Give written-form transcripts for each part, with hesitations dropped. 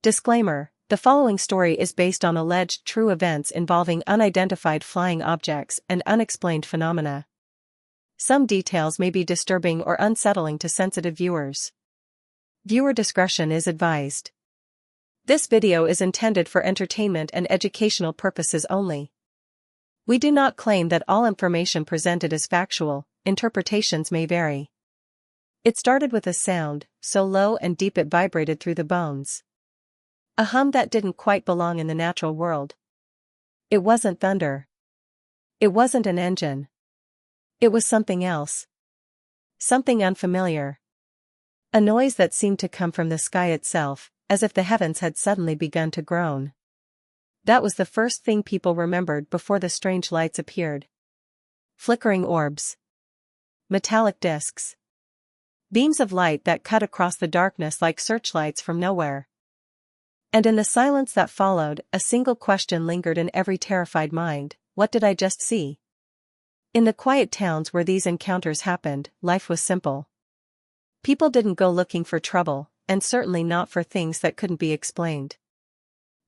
Disclaimer: the following story is based on alleged true events involving unidentified flying objects and unexplained phenomena. Some details may be disturbing or unsettling to sensitive viewers. Viewer discretion is advised. This video is intended for entertainment and educational purposes only. We do not claim that all information presented is factual. Interpretations may vary. It started with a sound, so low and deep it vibrated through the bones. A hum that didn't quite belong in the natural world. It wasn't thunder. It wasn't an engine. It was something else. Something unfamiliar. A noise that seemed to come from the sky itself, as if the heavens had suddenly begun to groan. That was the first thing people remembered before the strange lights appeared. Flickering orbs. Metallic discs. Beams of light that cut across the darkness like searchlights from nowhere. And in the silence that followed, a single question lingered in every terrified mind: what did I just see? In the quiet towns where these encounters happened, life was simple. People didn't go looking for trouble, and certainly not for things that couldn't be explained.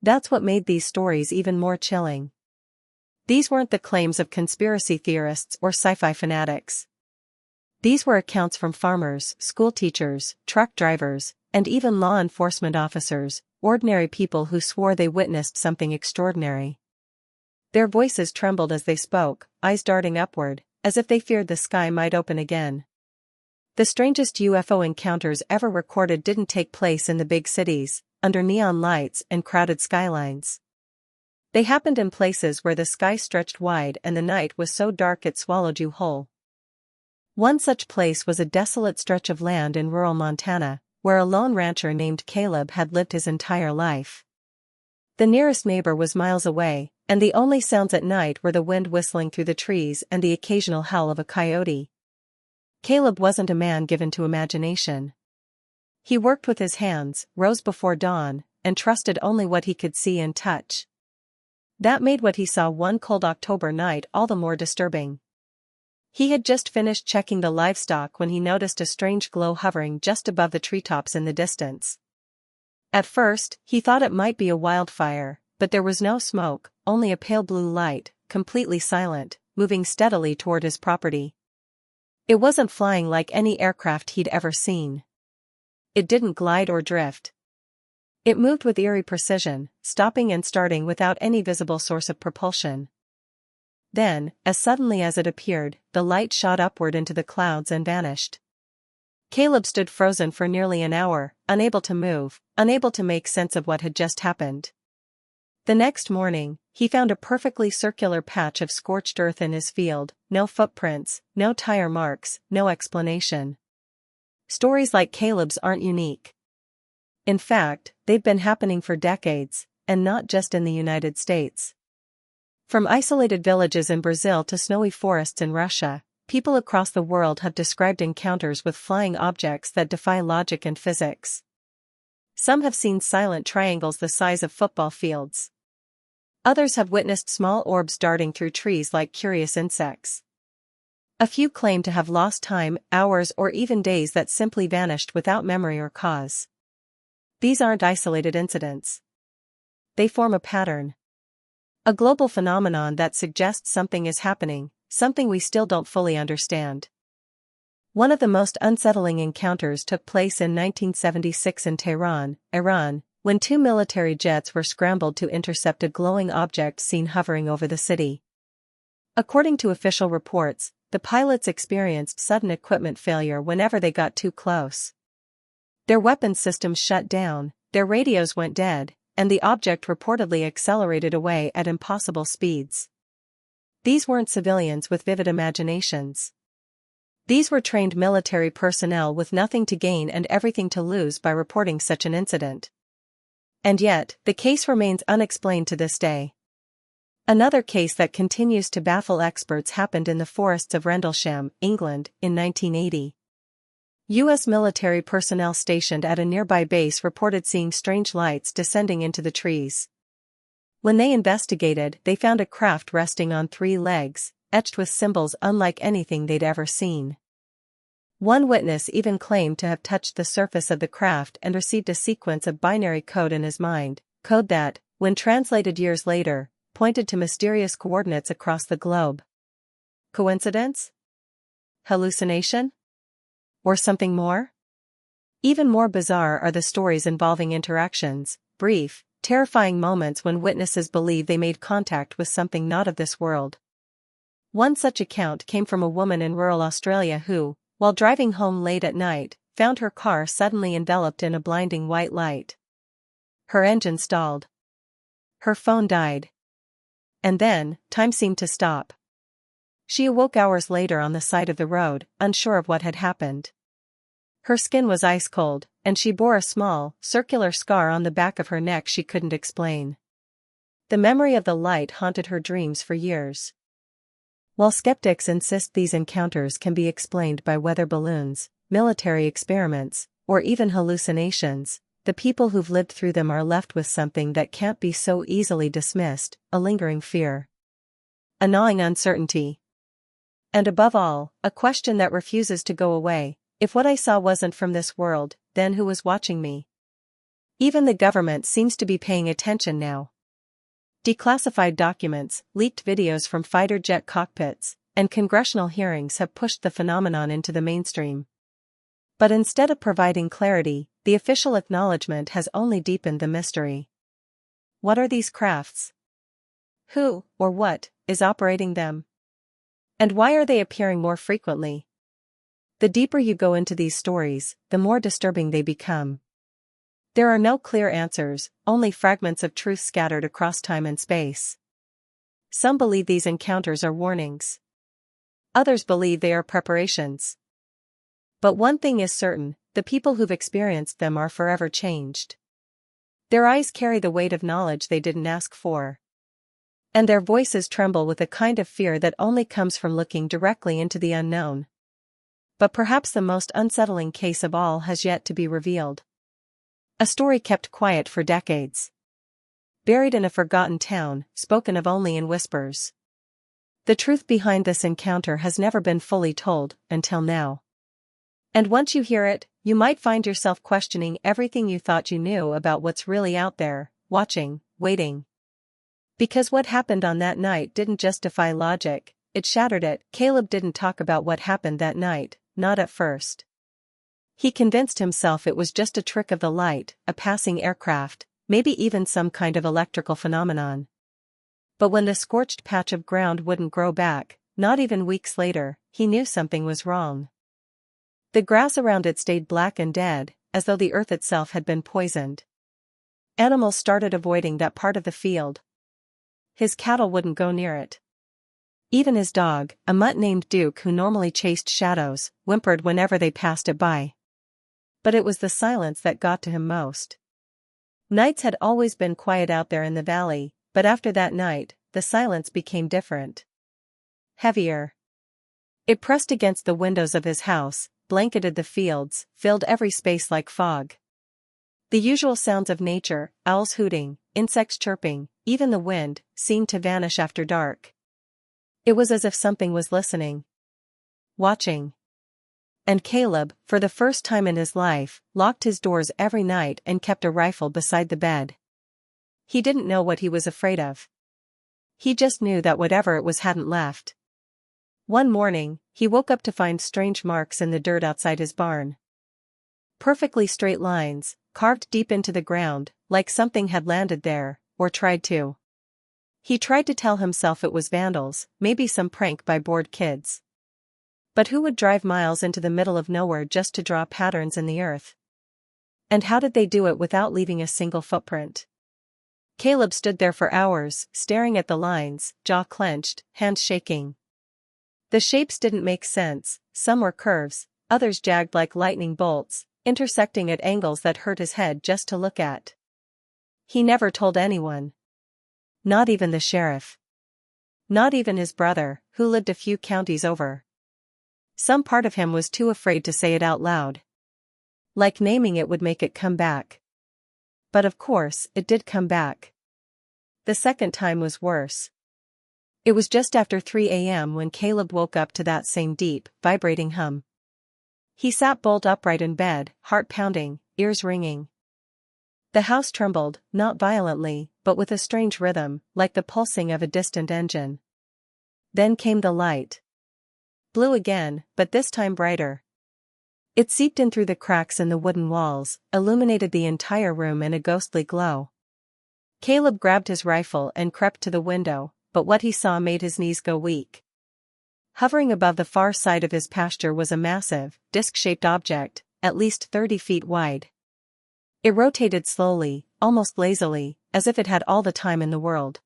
That's what made these stories even more chilling. These weren't the claims of conspiracy theorists or sci-fi fanatics. These were accounts from farmers, school teachers, truck drivers, and even law enforcement officers, ordinary people who swore they witnessed something extraordinary. Their voices trembled as they spoke, eyes darting upward, as if they feared the sky might open again. The strangest UFO encounters ever recorded didn't take place in the big cities, under neon lights and crowded skylines. They happened in places where the sky stretched wide and the night was so dark it swallowed you whole. One such place was a desolate stretch of land in rural Montana, where a lone rancher named Caleb had lived his entire life. The nearest neighbor was miles away, and the only sounds at night were the wind whistling through the trees and the occasional howl of a coyote. Caleb wasn't a man given to imagination. He worked with his hands, rose before dawn, and trusted only what he could see and touch. That made what he saw one cold October night all the more disturbing. He had just finished checking the livestock when he noticed a strange glow hovering just above the treetops in the distance. At first, he thought it might be a wildfire, but there was no smoke, only a pale blue light, completely silent, moving steadily toward his property. It wasn't flying like any aircraft he'd ever seen. It didn't glide or drift. It moved with eerie precision, stopping and starting without any visible source of propulsion. Then, as suddenly as it appeared, the light shot upward into the clouds and vanished. Caleb stood frozen for nearly an hour, unable to move, unable to make sense of what had just happened. The next morning, he found a perfectly circular patch of scorched earth in his field, no footprints, no tire marks, no explanation. Stories like Caleb's aren't unique. In fact, they've been happening for decades, and not just in the United States. From isolated villages in Brazil to snowy forests in Russia, people across the world have described encounters with flying objects that defy logic and physics. Some have seen silent triangles the size of football fields. Others have witnessed small orbs darting through trees like curious insects. A few claim to have lost time, hours or even days that simply vanished without memory or cause. These aren't isolated incidents. They form a pattern. A global phenomenon that suggests something is happening, something we still don't fully understand. One of the most unsettling encounters took place in 1976 in Tehran, Iran, when two military jets were scrambled to intercept a glowing object seen hovering over the city. According to official reports, the pilots experienced sudden equipment failure whenever they got too close. Their weapons systems shut down, their radios went dead, and the object reportedly accelerated away at impossible speeds. These weren't civilians with vivid imaginations. These were trained military personnel with nothing to gain and everything to lose by reporting such an incident. And yet, the case remains unexplained to this day. Another case that continues to baffle experts happened in the forests of Rendlesham, England, in 1980. U.S. military personnel stationed at a nearby base reported seeing strange lights descending into the trees. When they investigated, they found a craft resting on 3 legs, etched with symbols unlike anything they'd ever seen. One witness even claimed to have touched the surface of the craft and received a sequence of binary code in his mind, code that, when translated years later, pointed to mysterious coordinates across the globe. Coincidence? Hallucination? Or something more? Even more bizarre are the stories involving interactions, brief, terrifying moments when witnesses believe they made contact with something not of this world. One such account came from a woman in rural Australia who, while driving home late at night, found her car suddenly enveloped in a blinding white light. Her engine stalled. Her phone died. And then, time seemed to stop. She awoke hours later on the side of the road, unsure of what had happened. Her skin was ice cold, and she bore a small, circular scar on the back of her neck she couldn't explain. The memory of the light haunted her dreams for years. While skeptics insist these encounters can be explained by weather balloons, military experiments, or even hallucinations, the people who've lived through them are left with something that can't be so easily dismissed, a lingering fear. A gnawing uncertainty. And above all, a question that refuses to go away: if what I saw wasn't from this world, then who was watching me? Even the government seems to be paying attention now. Declassified documents, leaked videos from fighter jet cockpits, and congressional hearings have pushed the phenomenon into the mainstream. But instead of providing clarity, the official acknowledgement has only deepened the mystery. What are these crafts? Who, or what, is operating them? And why are they appearing more frequently? The deeper you go into these stories, the more disturbing they become. There are no clear answers, only fragments of truth scattered across time and space. Some believe these encounters are warnings. Others believe they are preparations. But one thing is certain: the people who've experienced them are forever changed. Their eyes carry the weight of knowledge they didn't ask for. And their voices tremble with a kind of fear that only comes from looking directly into the unknown. But perhaps the most unsettling case of all has yet to be revealed. A story kept quiet for decades. Buried in a forgotten town, spoken of only in whispers. The truth behind this encounter has never been fully told, until now. And once you hear it, you might find yourself questioning everything you thought you knew about what's really out there, watching, waiting. Because what happened on that night didn't just defy logic, it shattered it. Caleb didn't talk about what happened that night, not at first. He convinced himself it was just a trick of the light, a passing aircraft, maybe even some kind of electrical phenomenon. But when the scorched patch of ground wouldn't grow back, not even weeks later, he knew something was wrong. The grass around it stayed black and dead, as though the earth itself had been poisoned. Animals started avoiding that part of the field. His cattle wouldn't go near it. Even his dog, a mutt named Duke who normally chased shadows, whimpered whenever they passed it by. But it was the silence that got to him most. Nights had always been quiet out there in the valley, but after that night, the silence became different. Heavier. It pressed against the windows of his house, blanketed the fields, filled every space like fog. The usual sounds of nature, owls hooting, insects chirping, even the wind, seemed to vanish after dark. It was as if something was listening. Watching. And Caleb, for the first time in his life, locked his doors every night and kept a rifle beside the bed. He didn't know what he was afraid of. He just knew that whatever it was hadn't left. One morning, he woke up to find strange marks in the dirt outside his barn. Perfectly straight lines, carved deep into the ground, like something had landed there, or tried to. He tried to tell himself it was vandals, maybe some prank by bored kids. But who would drive miles into the middle of nowhere just to draw patterns in the earth? And how did they do it without leaving a single footprint? Caleb stood there for hours, staring at the lines, jaw clenched, hands shaking. The shapes didn't make sense, some were curves, others jagged like lightning bolts, intersecting at angles that hurt his head just to look at. He never told anyone. Not even the sheriff. Not even his brother, who lived a few counties over. Some part of him was too afraid to say it out loud. Like naming it would make it come back. But of course, it did come back. The second time was worse. It was just after 3 a.m. when Caleb woke up to that same deep, vibrating hum. He sat bolt upright in bed, heart pounding, ears ringing. The house trembled, not violently, but with a strange rhythm, like the pulsing of a distant engine. Then came the light. Blue again, but this time brighter. It seeped in through the cracks in the wooden walls, illuminated the entire room in a ghostly glow. Caleb grabbed his rifle and crept to the window, but what he saw made his knees go weak. Hovering above the far side of his pasture was a massive, disc-shaped object, at least 30 feet wide. It rotated slowly, almost lazily, as if it had all the time in the world.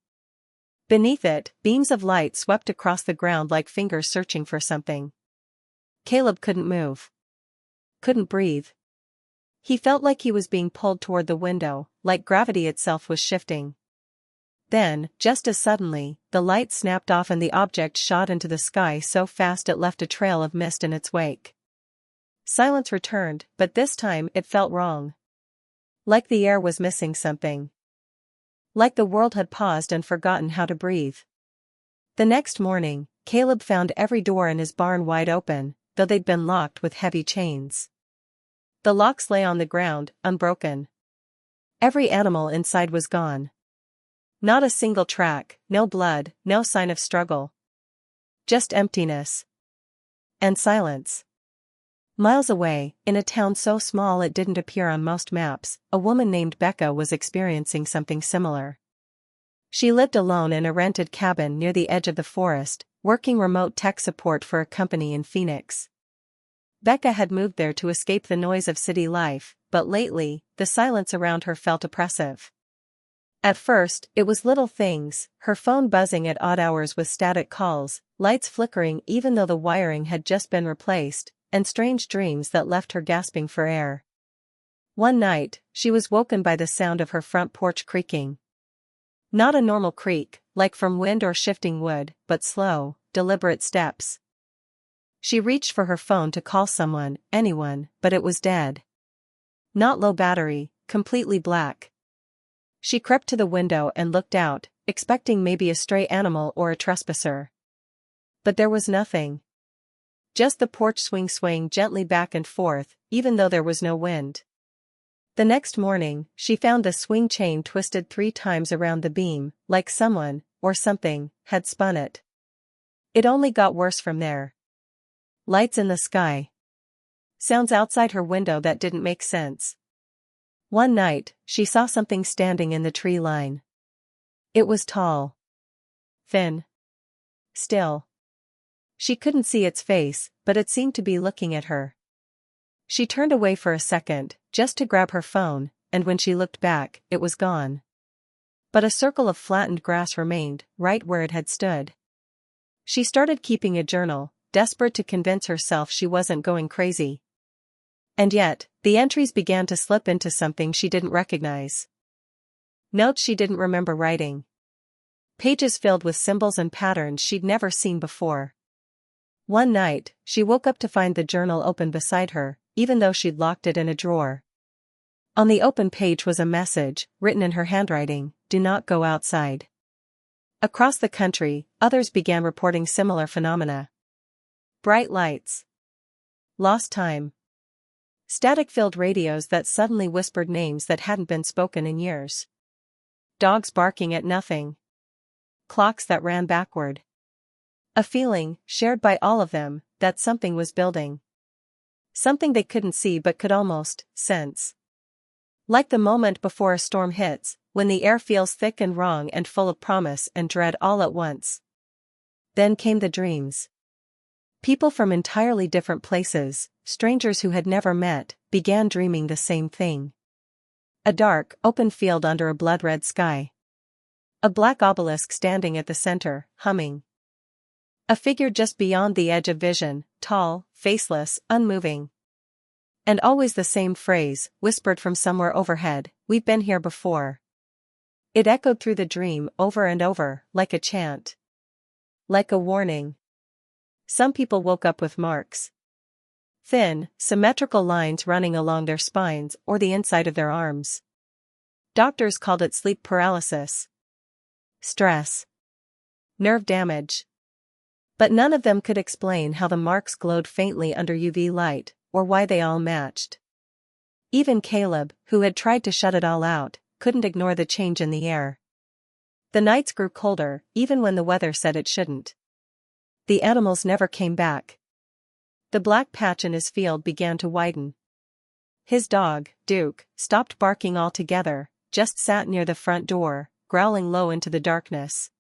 Beneath it, beams of light swept across the ground like fingers searching for something. Caleb couldn't move. Couldn't breathe. He felt like he was being pulled toward the window, like gravity itself was shifting. Then, just as suddenly, the light snapped off and the object shot into the sky so fast it left a trail of mist in its wake. Silence returned, but this time it felt wrong. Like the air was missing something. Like the world had paused and forgotten how to breathe. The next morning, Caleb found every door in his barn wide open, though they'd been locked with heavy chains. The locks lay on the ground, unbroken. Every animal inside was gone. Not a single track, no blood, no sign of struggle. Just emptiness. And silence. Miles away, in a town so small it didn't appear on most maps, a woman named Becca was experiencing something similar. She lived alone in a rented cabin near the edge of the forest, working remote tech support for a company in Phoenix. Becca had moved there to escape the noise of city life, but lately, the silence around her felt oppressive. At first, it was little things, her phone buzzing at odd hours with static calls, lights flickering even though the wiring had just been replaced, and strange dreams that left her gasping for air. One night, she was woken by the sound of her front porch creaking. Not a normal creak, like from wind or shifting wood, but slow, deliberate steps. She reached for her phone to call someone, anyone, but it was dead. Not low battery, completely black. She crept to the window and looked out, expecting maybe a stray animal or a trespasser. But there was nothing. Just the porch swing swaying gently back and forth, even though there was no wind. The next morning, she found the swing chain twisted 3 times around the beam, like someone, or something, had spun it. It only got worse from there. Lights in the sky. Sounds outside her window that didn't make sense. One night, she saw something standing in the tree line. It was tall. Thin. Still. She couldn't see its face, but it seemed to be looking at her. She turned away for a second, just to grab her phone, and when she looked back, it was gone. But a circle of flattened grass remained, right where it had stood. She started keeping a journal, desperate to convince herself she wasn't going crazy. And yet, the entries began to slip into something she didn't recognize. Notes she didn't remember writing. Pages filled with symbols and patterns she'd never seen before. One night, she woke up to find the journal open beside her, even though she'd locked it in a drawer. On the open page was a message, written in her handwriting, "Do not go outside." Across the country, others began reporting similar phenomena. Bright lights. Lost time. Static-filled radios that suddenly whispered names that hadn't been spoken in years. Dogs barking at nothing. Clocks that ran backward. A feeling, shared by all of them, that something was building. Something they couldn't see but could almost sense. Like the moment before a storm hits, when the air feels thick and wrong and full of promise and dread all at once. Then came the dreams. People from entirely different places, strangers who had never met, began dreaming the same thing. A dark, open field under a blood-red sky. A black obelisk standing at the center, humming. A figure just beyond the edge of vision, tall, faceless, unmoving. And always the same phrase, whispered from somewhere overhead, "We've been here before." It echoed through the dream over and over, like a chant. Like a warning. Some people woke up with marks. Thin, symmetrical lines running along their spines or the inside of their arms. Doctors called it sleep paralysis. Stress. Nerve damage. But none of them could explain how the marks glowed faintly under UV light, or why they all matched. Even Caleb, who had tried to shut it all out, couldn't ignore the change in the air. The nights grew colder, even when the weather said it shouldn't. The animals never came back. The black patch in his field began to widen. His dog, Duke, stopped barking altogether, just sat near the front door, growling low into the darkness.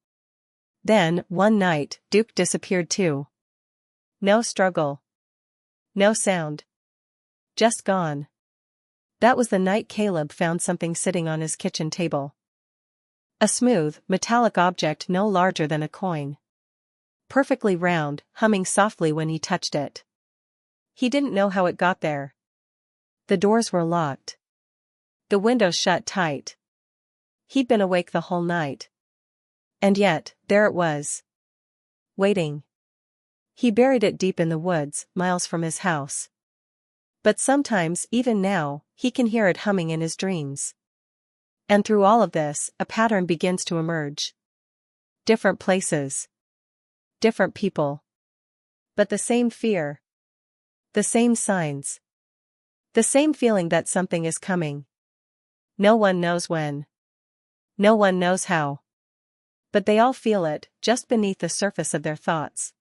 Then, one night, Duke disappeared too. No struggle. No sound. Just gone. That was the night Caleb found something sitting on his kitchen table. A smooth, metallic object no larger than a coin. Perfectly round, humming softly when he touched it. He didn't know how it got there. The doors were locked. The windows shut tight. He'd been awake the whole night. And yet, there it was. Waiting. He buried it deep in the woods, miles from his house. But sometimes, even now, he can hear it humming in his dreams. And through all of this, a pattern begins to emerge. Different places. Different people. But the same fear. The same signs. The same feeling that something is coming. No one knows when. No one knows how. But they all feel it, just beneath the surface of their thoughts.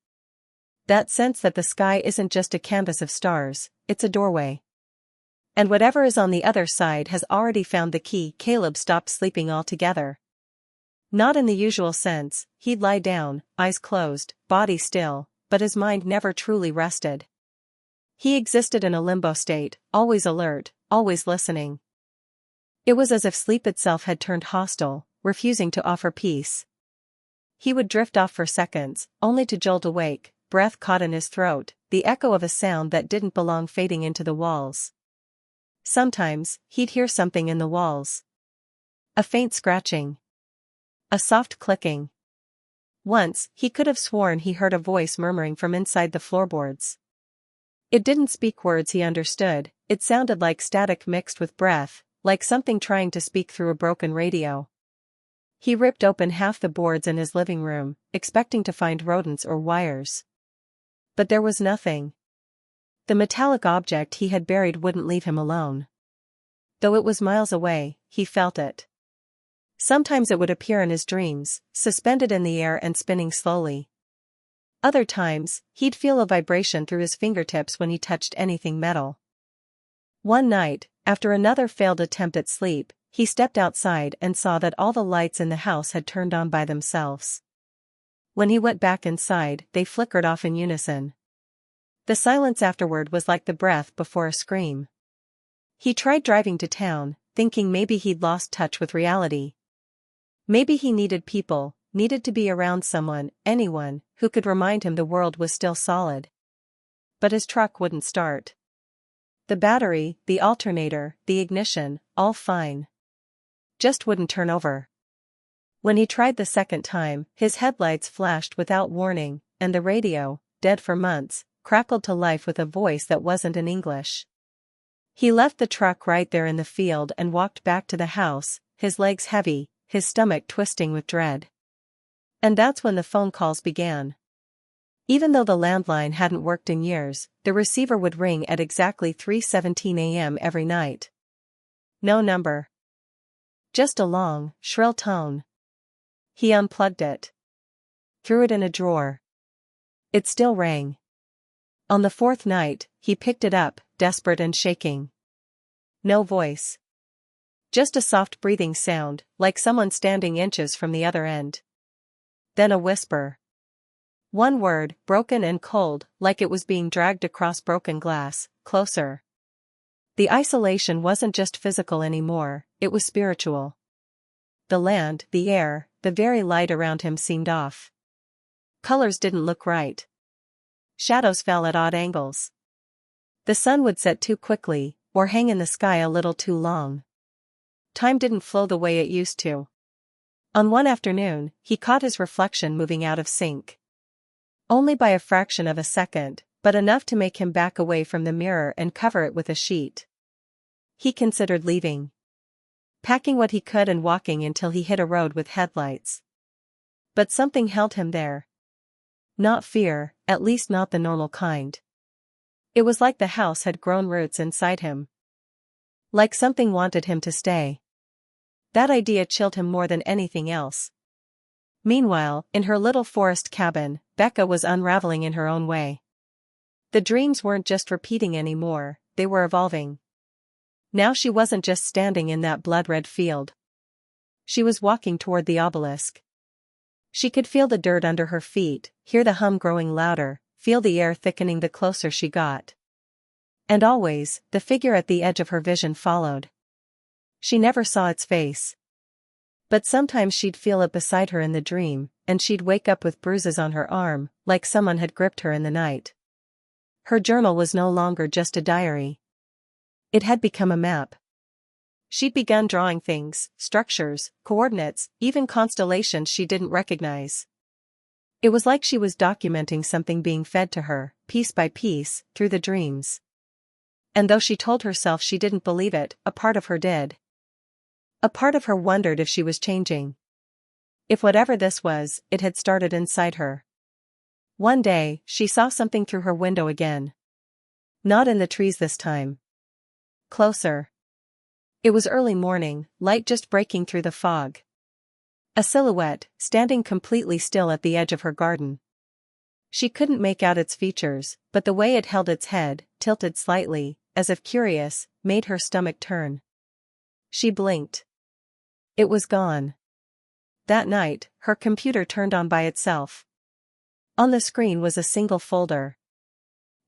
That sense that the sky isn't just a canvas of stars, it's a doorway. And whatever is on the other side has already found the key. Caleb stopped sleeping altogether. Not in the usual sense, he'd lie down, eyes closed, body still, but his mind never truly rested. He existed in a limbo state, always alert, always listening. It was as if sleep itself had turned hostile, refusing to offer peace. He would drift off for seconds, only to jolt awake, breath caught in his throat, the echo of a sound that didn't belong fading into the walls. Sometimes, he'd hear something in the walls. A faint scratching. A soft clicking. Once, he could have sworn he heard a voice murmuring from inside the floorboards. It didn't speak words he understood, it sounded like static mixed with breath, like something trying to speak through a broken radio. He ripped open half the boards in his living room, expecting to find rodents or wires. But there was nothing. The metallic object he had buried wouldn't leave him alone. Though it was miles away, he felt it. Sometimes it would appear in his dreams, suspended in the air and spinning slowly. Other times, he'd feel a vibration through his fingertips when he touched anything metal. One night, after another failed attempt at sleep, he stepped outside and saw that all the lights in the house had turned on by themselves. When he went back inside, they flickered off in unison. The silence afterward was like the breath before a scream. He tried driving to town, thinking maybe he'd lost touch with reality. Maybe he needed people, needed to be around someone, anyone, who could remind him the world was still solid. But his truck wouldn't start. The battery, the alternator, the ignition, all fine. Just wouldn't turn over. When he tried the second time, his headlights flashed without warning, and the radio, dead for months, crackled to life with a voice that wasn't in English. He left the truck right there in the field and walked back to the house, his legs heavy, his stomach twisting with dread. And that's when the phone calls began. Even though the landline hadn't worked in years, the receiver would ring at exactly 3:17 a.m. every night. No number. Just a long, shrill tone. He unplugged it. Threw it in a drawer. It still rang. On the fourth night, he picked it up, desperate and shaking. No voice. Just a soft breathing sound, like someone standing inches from the other end. Then a whisper. One word, broken and cold, like it was being dragged across broken glass, closer. The isolation wasn't just physical anymore, it was spiritual. The land, the air, the very light around him seemed off. Colors didn't look right. Shadows fell at odd angles. The sun would set too quickly, or hang in the sky a little too long. Time didn't flow the way it used to. On one afternoon, he caught his reflection moving out of sync. Only by a fraction of a second, but enough to make him back away from the mirror and cover it with a sheet. He considered leaving. Packing what he could and walking until he hit a road with headlights. But something held him there. Not fear, at least not the normal kind. It was like the house had grown roots inside him. Like something wanted him to stay. That idea chilled him more than anything else. Meanwhile, in her little forest cabin, Becca was unraveling in her own way. The dreams weren't just repeating anymore, they were evolving. Now she wasn't just standing in that blood-red field. She was walking toward the obelisk. She could feel the dirt under her feet, hear the hum growing louder, feel the air thickening the closer she got. And always, the figure at the edge of her vision followed. She never saw its face. But sometimes she'd feel it beside her in the dream, and she'd wake up with bruises on her arm, like someone had gripped her in the night. Her journal was no longer just a diary. It had become a map. She'd begun drawing things, structures, coordinates, even constellations she didn't recognize. It was like she was documenting something being fed to her, piece by piece, through the dreams. And though she told herself she didn't believe it, a part of her did. A part of her wondered if she was changing. If whatever this was, it had started inside her. One day, she saw something through her window again. Not in the trees this time. Closer. It was early morning, light just breaking through the fog. A silhouette, standing completely still at the edge of her garden. She couldn't make out its features, but the way it held its head, tilted slightly, as if curious, made her stomach turn. She blinked. It was gone. That night, her computer turned on by itself. On the screen was a single folder.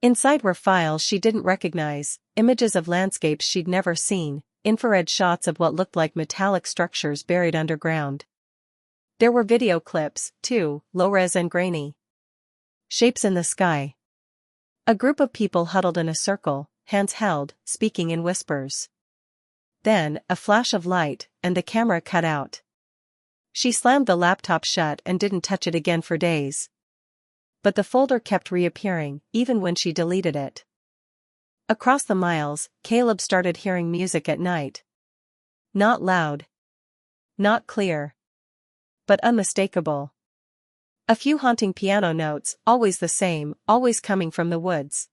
Inside were files she didn't recognize, images of landscapes she'd never seen, infrared shots of what looked like metallic structures buried underground. There were video clips, too, low-res and grainy. Shapes in the sky. A group of people huddled in a circle, hands held, speaking in whispers. Then, a flash of light, and the camera cut out. She slammed the laptop shut and didn't touch it again for days. But the folder kept reappearing, even when she deleted it. Across the miles, Caleb started hearing music at night. Not loud. Not clear. But unmistakable. A few haunting piano notes, always the same, always coming from the woods.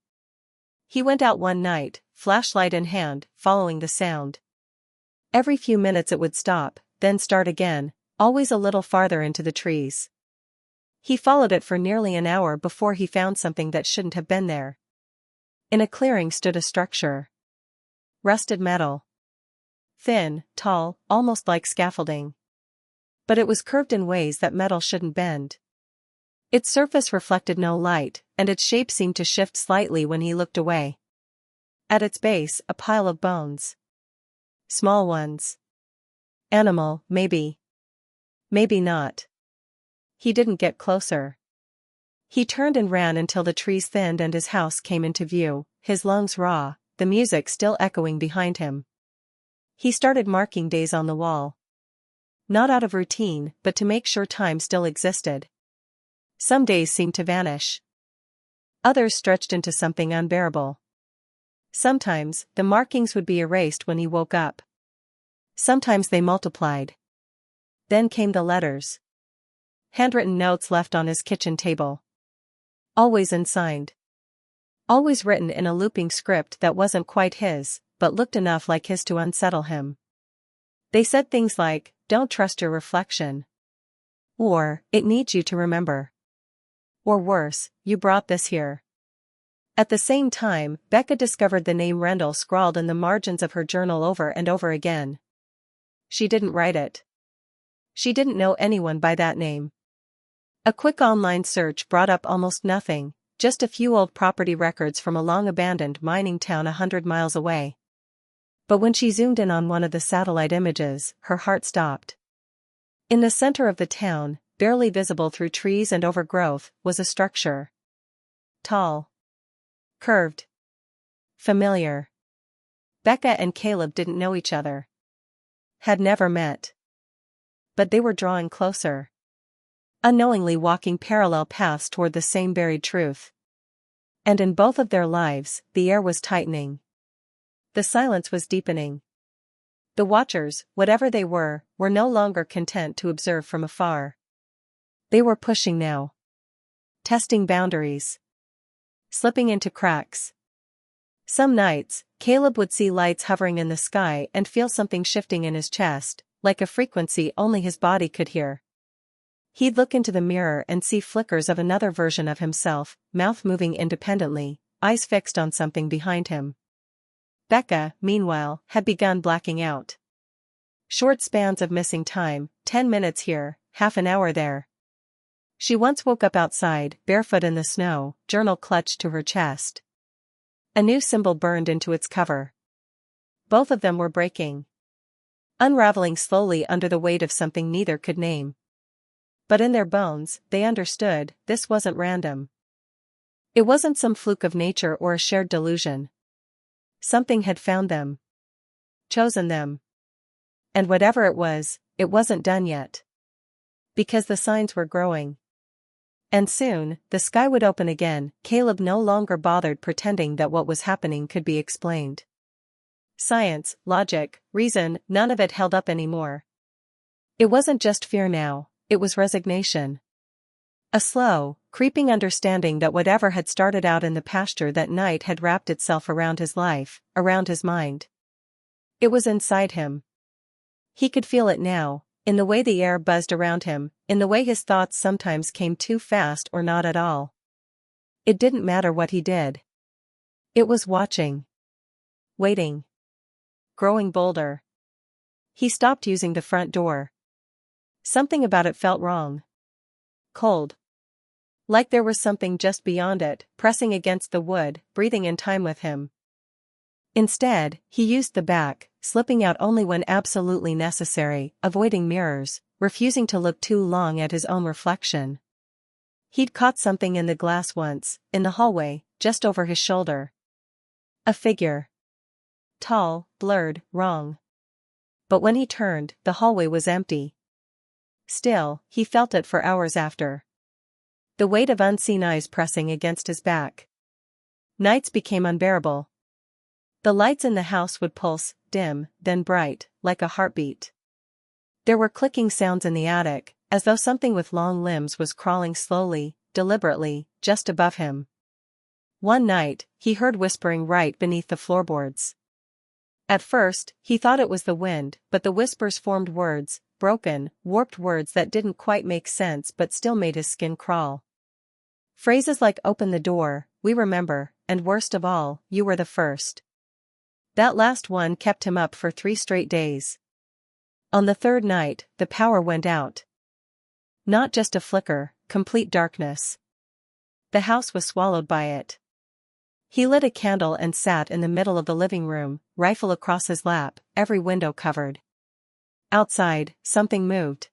He went out one night, flashlight in hand, following the sound. Every few minutes it would stop, then start again, always a little farther into the trees. He followed it for nearly an hour before he found something that shouldn't have been there. In a clearing stood a structure. Rusted metal. Thin, tall, almost like scaffolding. But it was curved in ways that metal shouldn't bend. Its surface reflected no light, and its shape seemed to shift slightly when he looked away. At its base, a pile of bones. Small ones. Animal, maybe. Maybe not. He didn't get closer. He turned and ran until the trees thinned and his house came into view, his lungs raw, the music still echoing behind him. He started marking days on the wall. Not out of routine, but to make sure time still existed. Some days seemed to vanish. Others stretched into something unbearable. Sometimes, the markings would be erased when he woke up. Sometimes they multiplied. Then came the letters. Handwritten notes left on his kitchen table. Always unsigned. Always written in a looping script that wasn't quite his, but looked enough like his to unsettle him. They said things like, "Don't trust your reflection." Or, "It needs you to remember." Or worse, "You brought this here." At the same time, Becca discovered the name Rendell scrawled in the margins of her journal over and over again. She didn't write it. She didn't know anyone by that name. A quick online search brought up almost nothing, just a few old property records from a long-abandoned mining town 100 miles away. But when she zoomed in on one of the satellite images, her heart stopped. In the center of the town, barely visible through trees and overgrowth, was a structure. Tall. Curved. Familiar. Becca and Caleb didn't know each other. Had never met. But they were drawing closer. Unknowingly walking parallel paths toward the same buried truth. And in both of their lives, the air was tightening. The silence was deepening. The watchers, whatever they were no longer content to observe from afar. They were pushing now. Testing boundaries. Slipping into cracks. Some nights, Caleb would see lights hovering in the sky and feel something shifting in his chest, like a frequency only his body could hear. He'd look into the mirror and see flickers of another version of himself, mouth moving independently, eyes fixed on something behind him. Becca, meanwhile, had begun blacking out. Short spans of missing time, 10 minutes here, half an hour there. She once woke up outside, barefoot in the snow, journal clutched to her chest. A new symbol burned into its cover. Both of them were breaking. Unraveling slowly under the weight of something neither could name. But in their bones, they understood, this wasn't random. It wasn't some fluke of nature or a shared delusion. Something had found them. Chosen them. And whatever it wasn't done yet. Because the signs were growing. And soon, the sky would open again. Caleb no longer bothered pretending that what was happening could be explained. Science, logic, reason, none of it held up anymore. It wasn't just fear now, it was resignation. A slow, creeping understanding that whatever had started out in the pasture that night had wrapped itself around his life, around his mind. It was inside him. He could feel it now, in the way the air buzzed around him, in the way his thoughts sometimes came too fast or not at all. It didn't matter what he did. It was watching. Waiting. Growing bolder. He stopped using the front door. Something about it felt wrong. Cold. Like there was something just beyond it, pressing against the wood, breathing in time with him. Instead, he used the back, slipping out only when absolutely necessary, avoiding mirrors, refusing to look too long at his own reflection. He'd caught something in the glass once, in the hallway, just over his shoulder. A figure. Tall, blurred, wrong. But when he turned, the hallway was empty. Still, he felt it for hours after. The weight of unseen eyes pressing against his back. Nights became unbearable. The lights in the house would pulse, dim, then bright, like a heartbeat. There were clicking sounds in the attic, as though something with long limbs was crawling slowly, deliberately, just above him. One night, he heard whispering right beneath the floorboards. At first, he thought it was the wind, but the whispers formed words, broken, warped words that didn't quite make sense but still made his skin crawl. Phrases like "open the door," "we remember," and worst of all, "you were the first." That last one kept him up for 3 straight days. On the third night, the power went out. Not just a flicker, complete darkness. The house was swallowed by it. He lit a candle and sat in the middle of the living room, rifle across his lap, every window covered. Outside, something moved.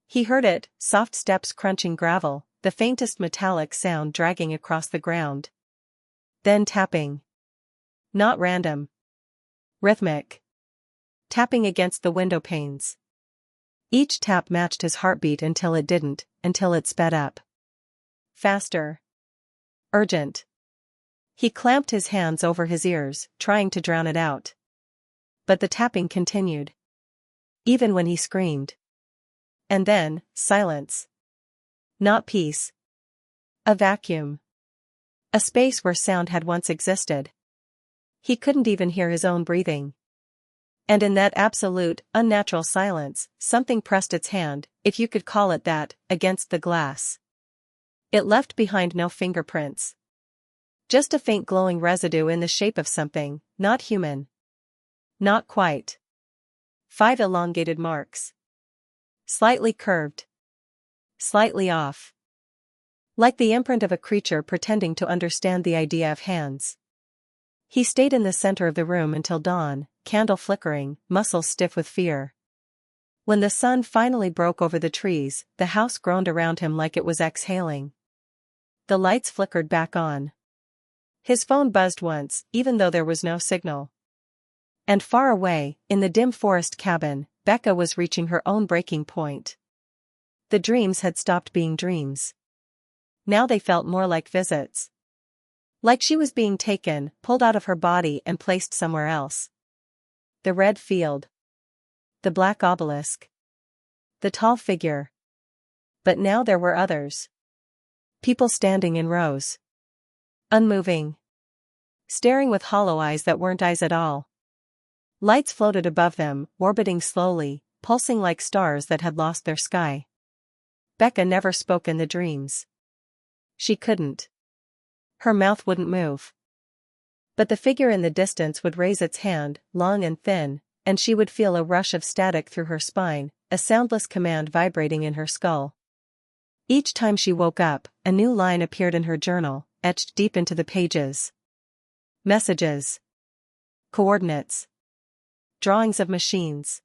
He heard it, soft steps crunching gravel, the faintest metallic sound dragging across the ground. Then tapping. Not random. Rhythmic. Tapping against the window panes. Each tap matched his heartbeat until it didn't, until it sped up. Faster. Urgent. He clamped his hands over his ears, trying to drown it out. But the tapping continued. Even when he screamed. And then, silence. Not peace. A vacuum. A space where sound had once existed. He couldn't even hear his own breathing. And in that absolute, unnatural silence, something pressed its hand, if you could call it that, against the glass. It left behind no fingerprints. Just a faint glowing residue in the shape of something, not human. Not quite. 5 elongated marks. Slightly curved. Slightly off. Like the imprint of a creature pretending to understand the idea of hands. He stayed in the center of the room until dawn, candle flickering, muscles stiff with fear. When the sun finally broke over the trees, the house groaned around him like it was exhaling. The lights flickered back on. His phone buzzed once, even though there was no signal. And far away, in the dim forest cabin, Becca was reaching her own breaking point. The dreams had stopped being dreams. Now they felt more like visits. Like she was being taken, pulled out of her body and placed somewhere else. The red field. The black obelisk. The tall figure. But now there were others. People standing in rows. Unmoving. staring with hollow eyes that weren't eyes at all. Lights floated above them, orbiting slowly, pulsing like stars that had lost their sky. Becca never spoke in the dreams. She couldn't. Her mouth wouldn't move. But the figure in the distance would raise its hand, long and thin, and she would feel a rush of static through her spine, a soundless command vibrating in her skull. Each time she woke up, a new line appeared in her journal, etched deep into the pages. Messages. Coordinates. Drawings of machines.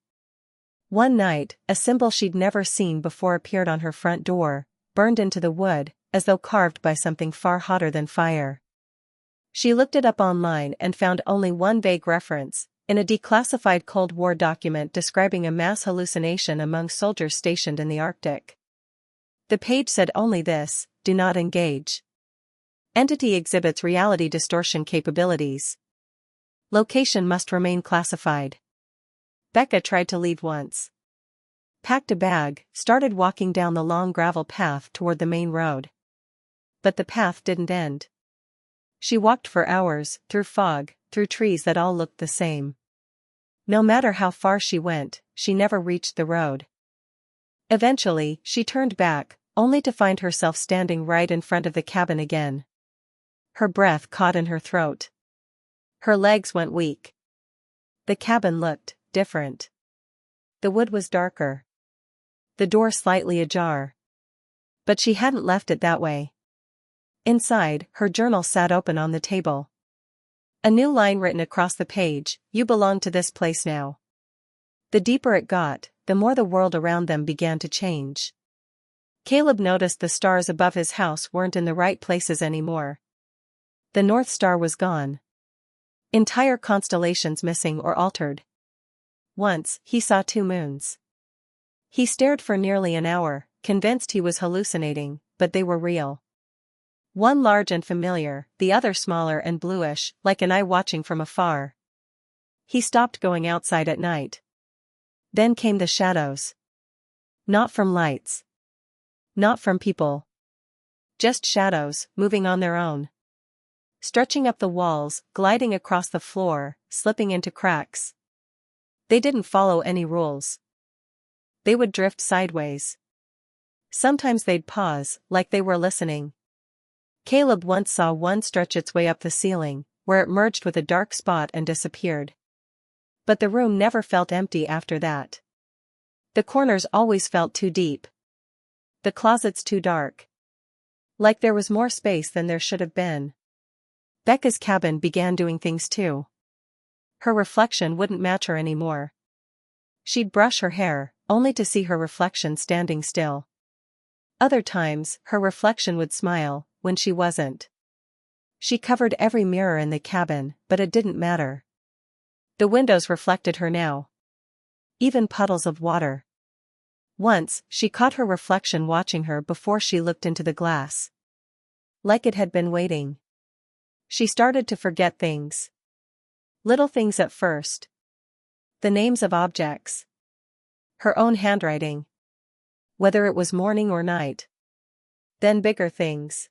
One night, a symbol she'd never seen before appeared on her front door, burned into the wood, as though carved by something far hotter than fire. She looked it up online and found only one vague reference, in a declassified Cold War document describing a mass hallucination among soldiers stationed in the Arctic. The page said only this: do not engage. Entity exhibits reality distortion capabilities. Location must remain classified. Becca tried to leave once. Packed a bag, started walking down the long gravel path toward the main road. But the path didn't end. She walked for hours, through fog, through trees that all looked the same. No matter how far she went, she never reached the road. Eventually, she turned back, only to find herself standing right in front of the cabin again. Her breath caught in her throat. Her legs went weak. The cabin looked different. The wood was darker. The door slightly ajar. But she hadn't left it that way. Inside, her journal sat open on the table. A new line written across the page: you belong to this place now. The deeper it got, the more the world around them began to change. Caleb noticed the stars above his house weren't in the right places anymore. The North Star was gone. Entire constellations missing or altered. Once, he saw 2 moons. He stared for nearly an hour, convinced he was hallucinating, but they were real. One large and familiar, the other smaller and bluish, like an eye watching from afar. He stopped going outside at night. Then came the shadows. Not from lights. Not from people. Just shadows, moving on their own. Stretching up the walls, gliding across the floor, slipping into cracks. They didn't follow any rules. They would drift sideways. Sometimes they'd pause, like they were listening. Caleb once saw one stretch its way up the ceiling, where it merged with a dark spot and disappeared. But the room never felt empty after that. The corners always felt too deep. The closets too dark. Like there was more space than there should have been. Becca's cabin began doing things too. Her reflection wouldn't match her anymore. She'd brush her hair, only to see her reflection standing still. Other times, her reflection would smile, when she wasn't. She covered every mirror in the cabin, but it didn't matter. The windows reflected her now. Even puddles of water. Once, she caught her reflection watching her before she looked into the glass. Like it had been waiting. She started to forget things. Little things at first. The names of objects. Her own handwriting. Whether it was morning or night. Then bigger things.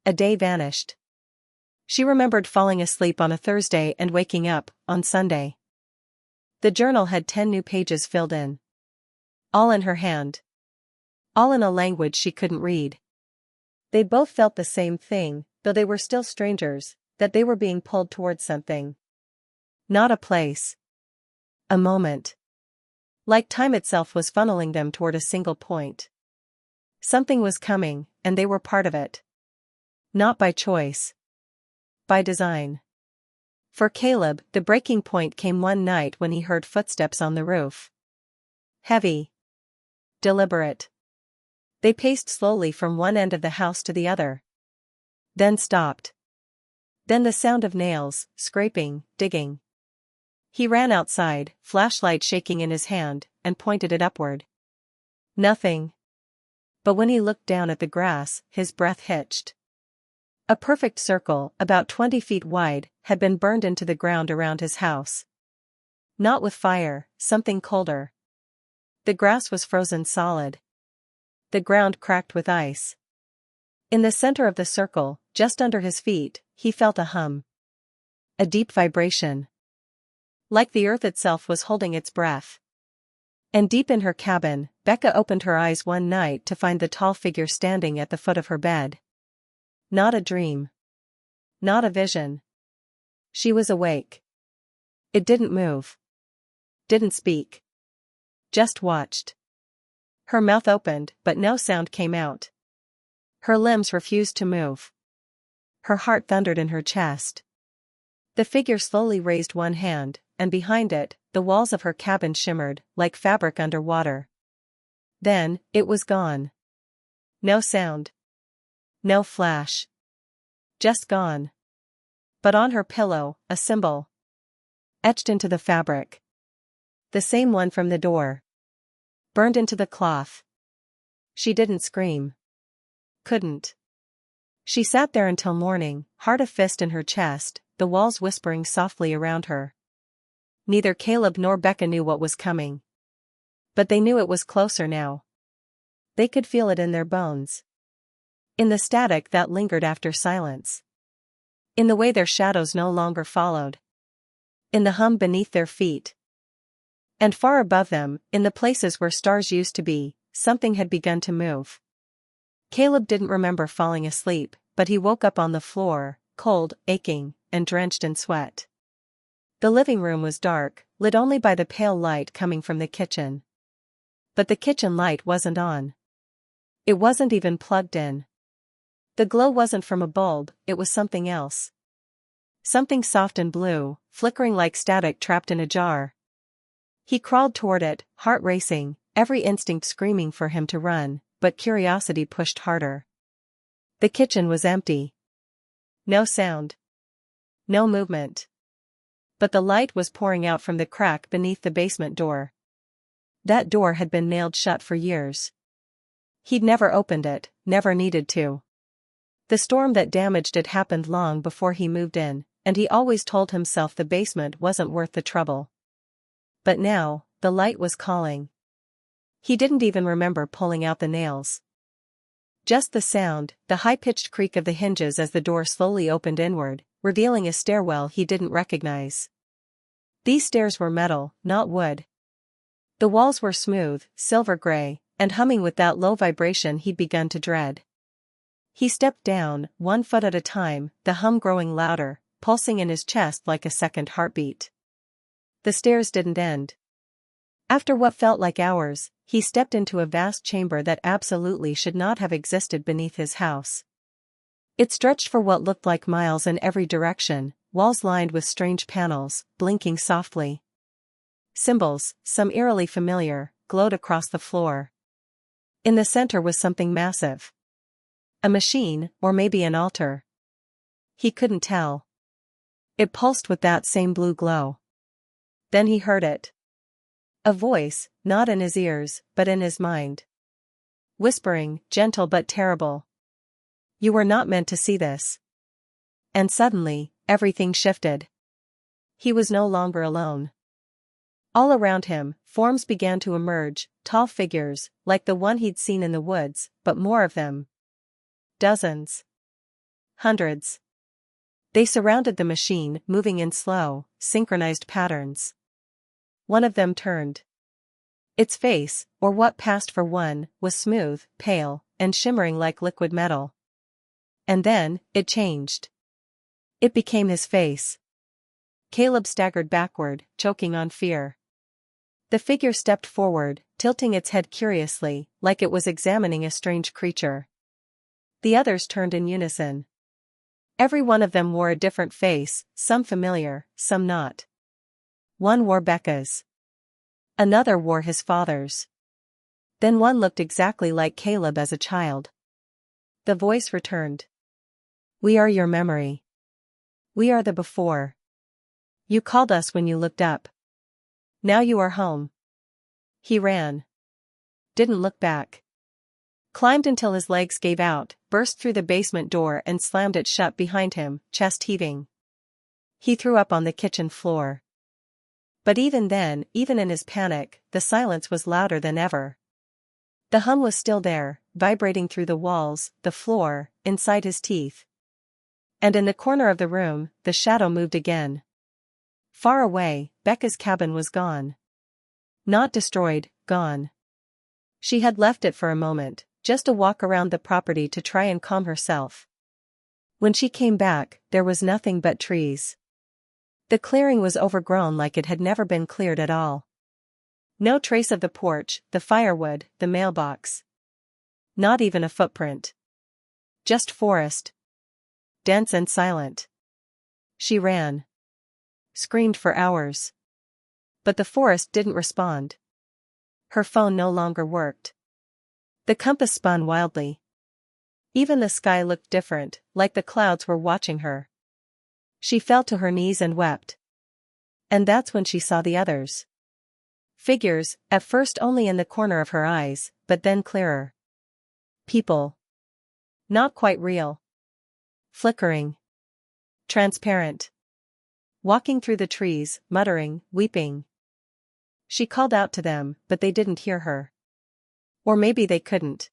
A day vanished. She remembered falling asleep on a Thursday and waking up, on Sunday. The journal had 10 new pages filled in. All in her hand. All in a language she couldn't read. They both felt the same thing, though they were still strangers, that they were being pulled towards something. Not a place. A moment. Like time itself was funneling them toward a single point. Something was coming, and they were part of it. Not by choice. By design. For Caleb, the breaking point came one night when he heard footsteps on the roof. Heavy. Deliberate. They paced slowly from one end of the house to the other. Then stopped. Then the sound of nails, scraping, digging. He ran outside, flashlight shaking in his hand, and pointed it upward. Nothing. But when he looked down at the grass, his breath hitched. A perfect circle, about 20 feet wide, had been burned into the ground around his house. Not with fire, something colder. The grass was frozen solid. The ground cracked with ice. In the center of the circle, just under his feet, he felt a hum. a deep vibration. Like the earth itself was holding its breath. And deep in her cabin, Becca opened her eyes one night to find the tall figure standing at the foot of her bed. Not a dream. Not a vision. She was awake. It didn't move. Didn't speak. Just watched. Her mouth opened, but no sound came out. Her limbs refused to move. Her heart thundered in her chest. The figure slowly raised one hand, and behind it, the walls of her cabin shimmered, like fabric under water. Then, it was gone. No sound. No flash. Just gone. But on her pillow, a symbol. Etched into the fabric. The same one from the door. Burned into the cloth. She didn't scream. Couldn't. She sat there until morning, heart a fist in her chest, the walls whispering softly around her. Neither Caleb nor Becca knew what was coming. But they knew it was closer now. They could feel it in their bones. In the static that lingered after silence. In the way their shadows no longer followed. In the hum beneath their feet. And far above them, in the places where stars used to be, something had begun to move. Caleb didn't remember falling asleep, but he woke up on the floor, cold, aching, and drenched in sweat. The living room was dark, lit only by the pale light coming from the kitchen. But the kitchen light wasn't on. It wasn't even plugged in. The glow wasn't from a bulb, it was something else. Something soft and blue, flickering like static trapped in a jar. He crawled toward it, heart racing, every instinct screaming for him to run, but curiosity pushed harder. The kitchen was empty. No sound. No movement. But the light was pouring out from the crack beneath the basement door. That door had been nailed shut for years. He'd never opened it, never needed to. The storm that damaged it happened long before he moved in, and he always told himself the basement wasn't worth the trouble. But now, the light was calling. He didn't even remember pulling out the nails. Just the sound, the high-pitched creak of the hinges as the door slowly opened inward, revealing a stairwell he didn't recognize. These stairs were metal, not wood. The walls were smooth, silver gray, and humming with that low vibration he'd begun to dread. He stepped down, 1 foot at a time, the hum growing louder, pulsing in his chest like a second heartbeat. The stairs didn't end. After what felt like hours, he stepped into a vast chamber that absolutely should not have existed beneath his house. It stretched for what looked like miles in every direction, walls lined with strange panels, blinking softly. Symbols, some eerily familiar, glowed across the floor. In the center was something massive. A machine, or maybe an altar. He couldn't tell. It pulsed with that same blue glow. Then he heard it. A voice, not in his ears, but in his mind. Whispering, gentle but terrible. You were not meant to see this. And suddenly, everything shifted. He was no longer alone. All around him, forms began to emerge, tall figures, like the one he'd seen in the woods, but more of them. Dozens. Hundreds. They surrounded the machine, moving in slow, synchronized patterns. One of them turned. Its face, or what passed for one, was smooth, pale, and shimmering like liquid metal. And then, it changed. It became his face. Caleb staggered backward, choking on fear. The figure stepped forward, tilting its head curiously, like it was examining a strange creature. The others turned in unison. Every one of them wore a different face, some familiar, some not. One wore Becca's. Another wore his father's. Then one looked exactly like Caleb as a child. The voice returned. We are your memory. We are the before. You called us when you looked up. Now you are home. He ran. Didn't look back. Climbed until his legs gave out, burst through the basement door and slammed it shut behind him, chest heaving. He threw up on the kitchen floor. But even then, even in his panic, the silence was louder than ever. The hum was still there, vibrating through the walls, the floor, inside his teeth. And in the corner of the room, the shadow moved again. Far away, Becca's cabin was gone. Not destroyed, gone. She had left it for a moment, just a walk around the property to try and calm herself. When she came back, there was nothing but trees. The clearing was overgrown like it had never been cleared at all. No trace of the porch, the firewood, the mailbox. Not even a footprint. Just forest. Dense and silent. She ran. Screamed for hours. But the forest didn't respond. Her phone no longer worked. The compass spun wildly. Even the sky looked different, like the clouds were watching her. She fell to her knees and wept. And that's when she saw the others. Figures, at first only in the corner of her eyes, but then clearer. People. Not quite real. Flickering. Transparent. Walking through the trees, muttering, weeping. She called out to them, but they didn't hear her. Or maybe they couldn't.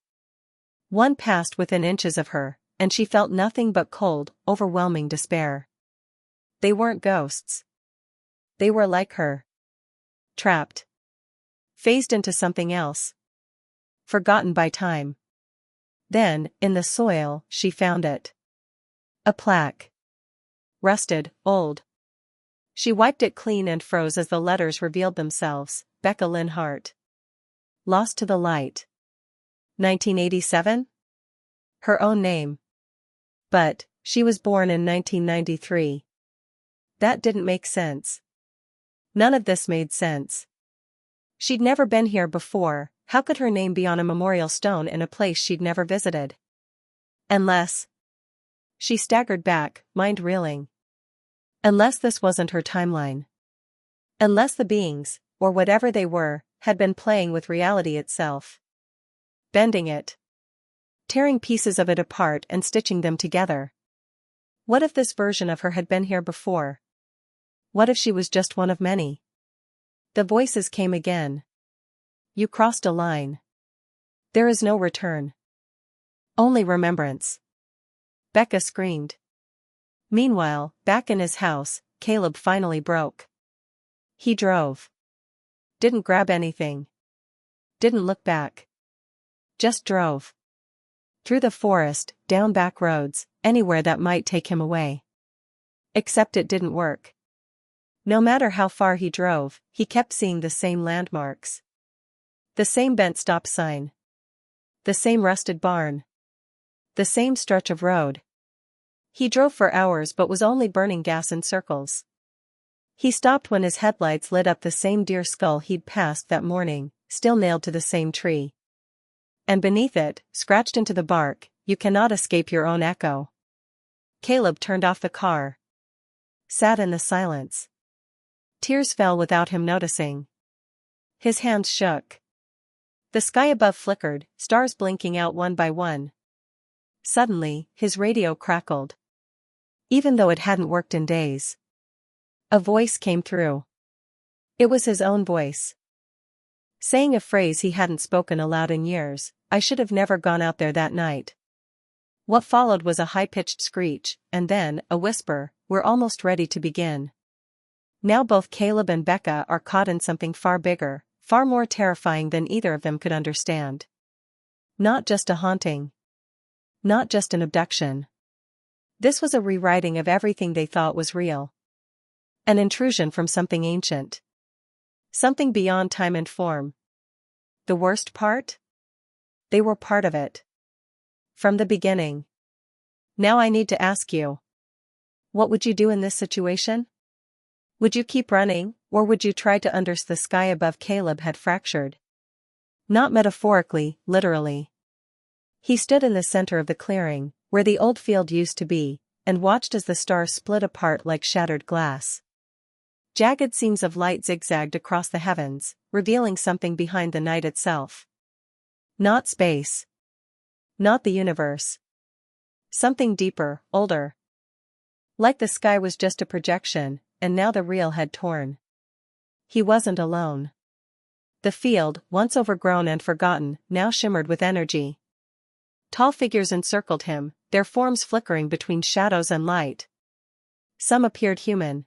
One passed within inches of her, and she felt nothing but cold, overwhelming despair. They weren't ghosts. They were like her. Trapped. Phased into something else. Forgotten by time. Then, in the soil, she found it. A plaque. Rusted, old. She wiped it clean and froze as the letters revealed themselves. Becca Lynn Hart. Lost to the light. 1987? Her own name. But, she was born in 1993. That didn't make sense. None of this made sense. She'd never been here before, how could her name be on a memorial stone in a place she'd never visited? Unless. She staggered back, mind reeling. Unless this wasn't her timeline. Unless the beings, or whatever they were, had been playing with reality itself. Bending it. Tearing pieces of it apart and stitching them together. What if this version of her had been here before? What if she was just one of many? The voices came again. You crossed a line. There is no return. Only remembrance. Becca screamed. Meanwhile, back in his house, Caleb finally broke. He drove. Didn't grab anything. Didn't look back. Just drove. Through the forest, down back roads, anywhere that might take him away. Except it didn't work. No matter how far he drove, he kept seeing the same landmarks. The same bent stop sign. The same rusted barn. The same stretch of road. He drove for hours but was only burning gas in circles. He stopped when his headlights lit up the same deer skull he'd passed that morning, still nailed to the same tree. And beneath it, scratched into the bark, you cannot escape your own echo. Caleb turned off the car. Sat in the silence. Tears fell without him noticing. His hands shook. The sky above flickered, stars blinking out one by one. Suddenly, his radio crackled. Even though it hadn't worked in days. A voice came through. It was his own voice. Saying a phrase he hadn't spoken aloud in years, I should have never gone out there that night. What followed was a high-pitched screech, and then, a whisper, we're almost ready to begin. Now both Caleb and Becca are caught in something far bigger, far more terrifying than either of them could understand. Not just a haunting. Not just an abduction. This was a rewriting of everything they thought was real. An intrusion from something ancient. Something beyond time and form. The worst part? They were part of it. From the beginning. Now I need to ask you. What would you do in this situation? Would you keep running, or would you try to understand the sky above Caleb had fractured? Not metaphorically, literally. He stood in the center of the clearing, where the old field used to be, and watched as the stars split apart like shattered glass. Jagged seams of light zigzagged across the heavens, revealing something behind the night itself. Not space. Not the universe. Something deeper, older. Like the sky was just a projection, and now the real had torn. He wasn't alone. The field, once overgrown and forgotten, now shimmered with energy. Tall figures encircled him, their forms flickering between shadows and light. Some appeared human.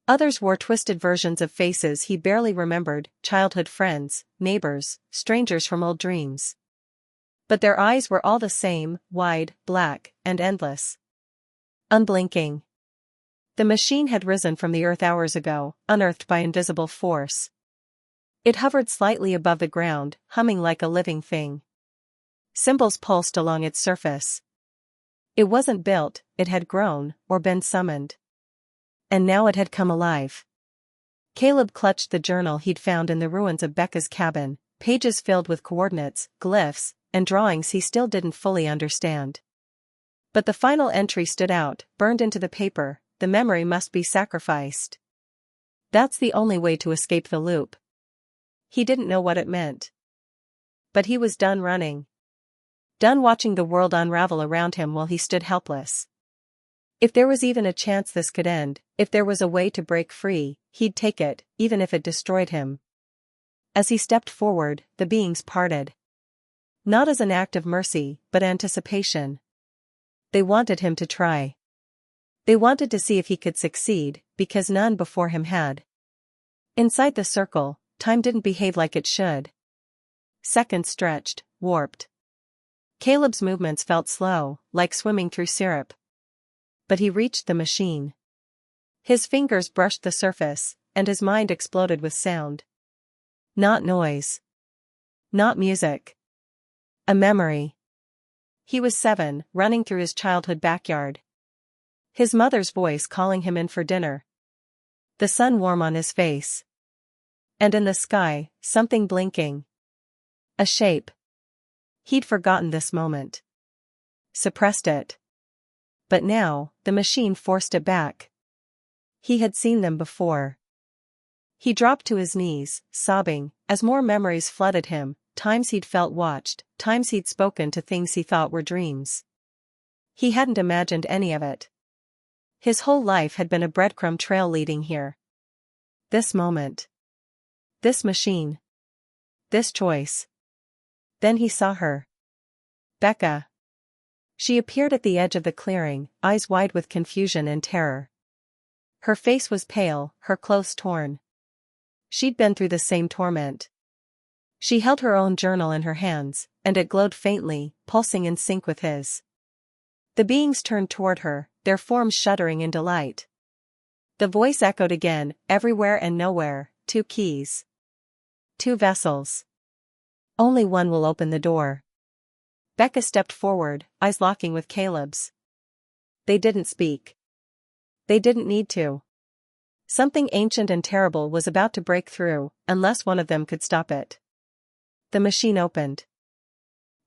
Others wore twisted versions of faces he barely remembered, childhood friends, neighbors, strangers from old dreams. But their eyes were all the same, wide, black, and endless. Unblinking. The machine had risen from the earth hours ago, unearthed by invisible force. It hovered slightly above the ground, humming like a living thing. Symbols pulsed along its surface. It wasn't built, it had grown, or been summoned. And now it had come alive. Caleb clutched the journal he'd found in the ruins of Becca's cabin, pages filled with coordinates, glyphs, and drawings he still didn't fully understand. But the final entry stood out, burned into the paper: the memory must be sacrificed. That's the only way to escape the loop. He didn't know what it meant. But he was done running. Done watching the world unravel around him while he stood helpless. If there was even a chance this could end, if there was a way to break free, he'd take it, even if it destroyed him. As he stepped forward, the beings parted. Not as an act of mercy, but anticipation. They wanted him to try. They wanted to see if he could succeed, because none before him had. Inside the circle, time didn't behave like it should. Seconds stretched, warped. Caleb's movements felt slow, like swimming through syrup. But he reached the machine. His fingers brushed the surface, and his mind exploded with sound. Not noise. Not music. A memory. He was 7, running through his childhood backyard. His mother's voice calling him in for dinner. The sun warm on his face. And in the sky, something blinking. A shape. He'd forgotten this moment. Suppressed it. But now, the machine forced it back. He had seen them before. He dropped to his knees, sobbing, as more memories flooded him, times he'd felt watched, times he'd spoken to things he thought were dreams. He hadn't imagined any of it. His whole life had been a breadcrumb trail leading here. This moment. This machine. This choice. Then he saw her. Becca. She appeared at the edge of the clearing, eyes wide with confusion and terror. Her face was pale, her clothes torn. She'd been through the same torment. She held her own journal in her hands, and it glowed faintly, pulsing in sync with his. The beings turned toward her, their forms shuddering in delight. The voice echoed again, everywhere and nowhere: 2 keys. 2 vessels. Only one will open the door. Becca stepped forward, eyes locking with Caleb's. They didn't speak. They didn't need to. Something ancient and terrible was about to break through, unless one of them could stop it. The machine opened.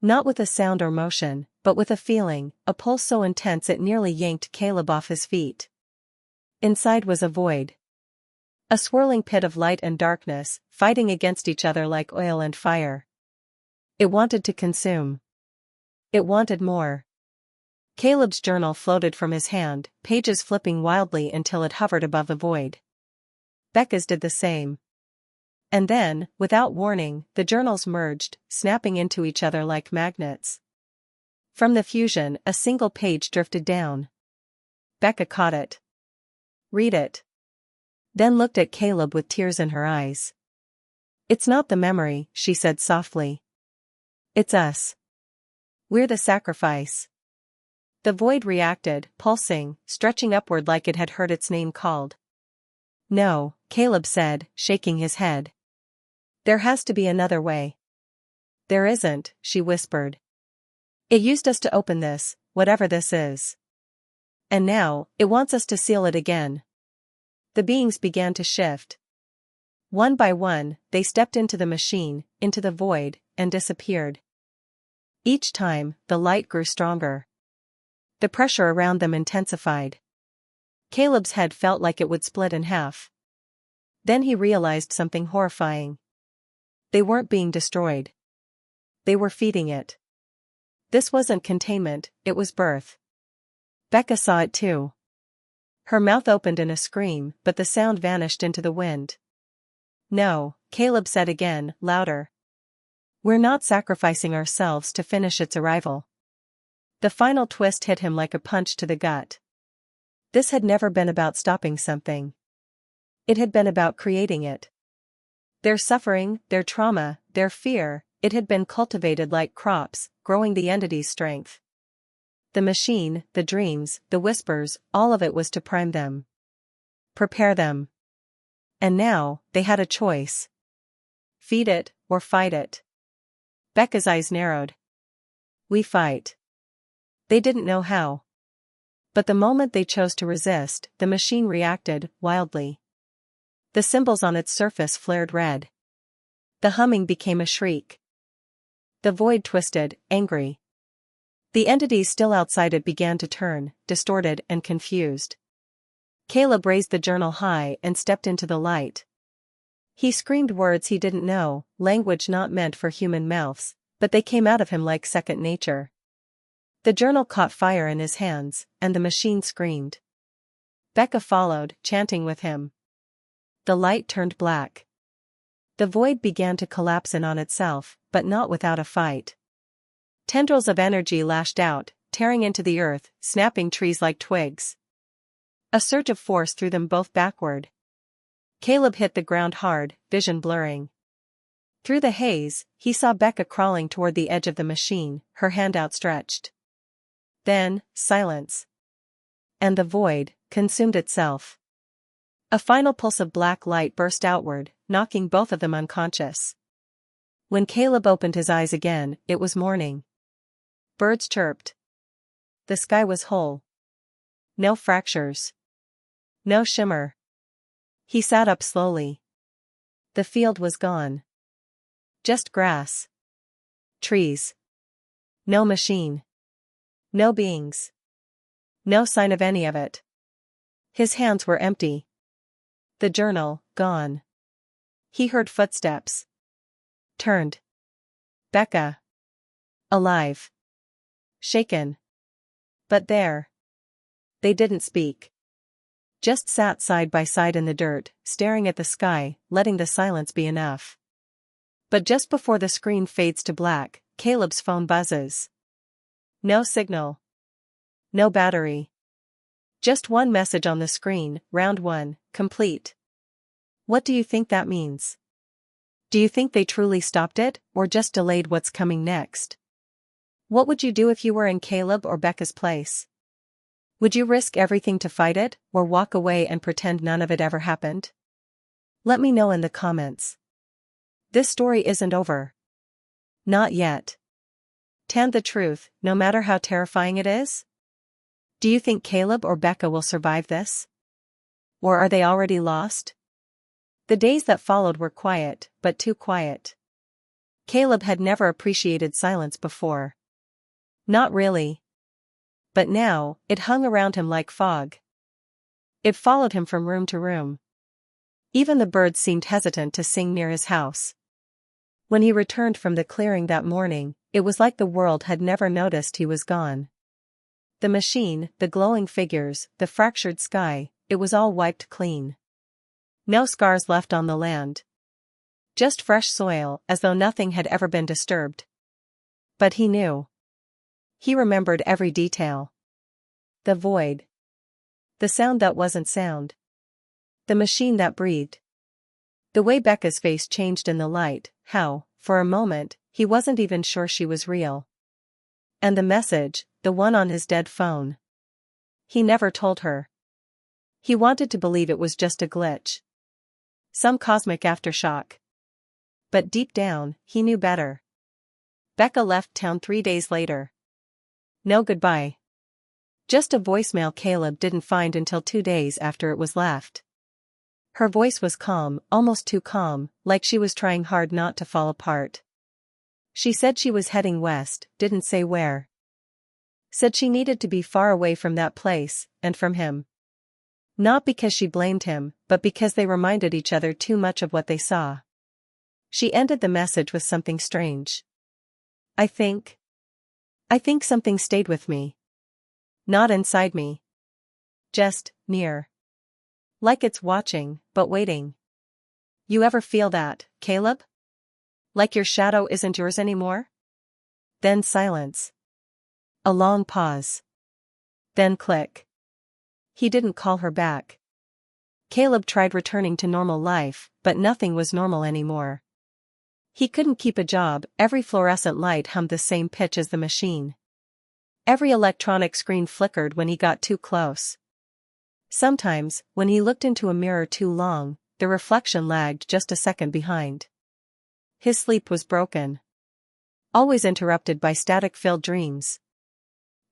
Not with a sound or motion, but with a feeling, a pulse so intense it nearly yanked Caleb off his feet. Inside was a void. A swirling pit of light and darkness, fighting against each other like oil and fire. It wanted to consume. It wanted more. Caleb's journal floated from his hand, pages flipping wildly until it hovered above the void. Becca's did the same. And then, without warning, the journals merged, snapping into each other like magnets. From the fusion, a single page drifted down. Becca caught it. Read it. Then looked at Caleb with tears in her eyes. It's not the memory, she said softly. It's us. We're the sacrifice. The void reacted, pulsing, stretching upward like it had heard its name called. No, Caleb said, shaking his head. There has to be another way. There isn't, she whispered. It used us to open this, whatever this is. And now, it wants us to seal it again. The beings began to shift. One by one, they stepped into the machine, into the void, and disappeared. Each time, the light grew stronger. The pressure around them intensified. Caleb's head felt like it would split in half. Then he realized something horrifying. They weren't being destroyed. They were feeding it. This wasn't containment, it was birth. Becca saw it too. Her mouth opened in a scream, but the sound vanished into the wind. No, Caleb said again, louder. We're not sacrificing ourselves to finish its arrival. The final twist hit him like a punch to the gut. This had never been about stopping something. It had been about creating it. Their suffering, their trauma, their fear, it had been cultivated like crops, growing the entity's strength. The machine, the dreams, the whispers, all of it was to prime them. Prepare them. And now, they had a choice. Feed it, or fight it. Becca's eyes narrowed. We fight. They didn't know how. But the moment they chose to resist, the machine reacted, wildly. The symbols on its surface flared red. The humming became a shriek. The void twisted, angry. The entities still outside it began to turn, distorted and confused. Caleb raised the journal high and stepped into the light. He screamed words he didn't know, language not meant for human mouths, but they came out of him like second nature. The journal caught fire in his hands, and the machine screamed. Becca followed, chanting with him. The light turned black. The void began to collapse in on itself, but not without a fight. Tendrils of energy lashed out, tearing into the earth, snapping trees like twigs. A surge of force threw them both backward. Caleb hit the ground hard, vision blurring. Through the haze, he saw Becca crawling toward the edge of the machine, her hand outstretched. Then, silence. And the void consumed itself. A final pulse of black light burst outward, knocking both of them unconscious. When Caleb opened his eyes again, it was morning. Birds chirped. The sky was whole. No fractures. No shimmer. He sat up slowly. The field was gone. Just grass. Trees. No machine. No beings. No sign of any of it. His hands were empty. The journal, gone. He heard footsteps. Turned. Becca. Alive. Shaken. But there. They didn't speak. Just sat side by side in the dirt, staring at the sky, letting the silence be enough. But just before the screen fades to black, Caleb's phone buzzes. No signal. No battery. Just one message on the screen, round 1, complete. What do you think that means? Do you think they truly stopped it, or just delayed what's coming next? What would you do if you were in Caleb or Becca's place? Would you risk everything to fight it, or walk away and pretend none of it ever happened? Let me know in the comments. This story isn't over. Not yet. Tell the truth, no matter how terrifying it is? Do you think Caleb or Becca will survive this? Or are they already lost? The days that followed were quiet, but too quiet. Caleb had never appreciated silence before. Not really. But now, it hung around him like fog. It followed him from room to room. Even the birds seemed hesitant to sing near his house. When he returned from the clearing that morning, it was like the world had never noticed he was gone. The machine, the glowing figures, the fractured sky, it was all wiped clean. No scars left on the land. Just fresh soil, as though nothing had ever been disturbed. But he knew. He remembered every detail. The void. The sound that wasn't sound. The machine that breathed. The way Becca's face changed in the light, how, for a moment, he wasn't even sure she was real. And the message, the one on his dead phone. He never told her. He wanted to believe it was just a glitch. Some cosmic aftershock. But deep down, he knew better. Becca left town 3 days later. No goodbye. Just a voicemail Caleb didn't find until 2 days after it was left. Her voice was calm, almost too calm, like she was trying hard not to fall apart. She said she was heading west, didn't say where. Said she needed to be far away from that place, and from him. Not because she blamed him, but because they reminded each other too much of what they saw. She ended the message with something strange. I think something stayed with me. Not inside me. Just, near. Like it's watching, but waiting. You ever feel that, Caleb? Like your shadow isn't yours anymore? Then silence. A long pause. Then click. He didn't call her back. Caleb tried returning to normal life, but nothing was normal anymore. He couldn't keep a job, every fluorescent light hummed the same pitch as the machine. Every electronic screen flickered when he got too close. Sometimes, when he looked into a mirror too long, the reflection lagged just a second behind. His sleep was broken. Always interrupted by static-filled dreams.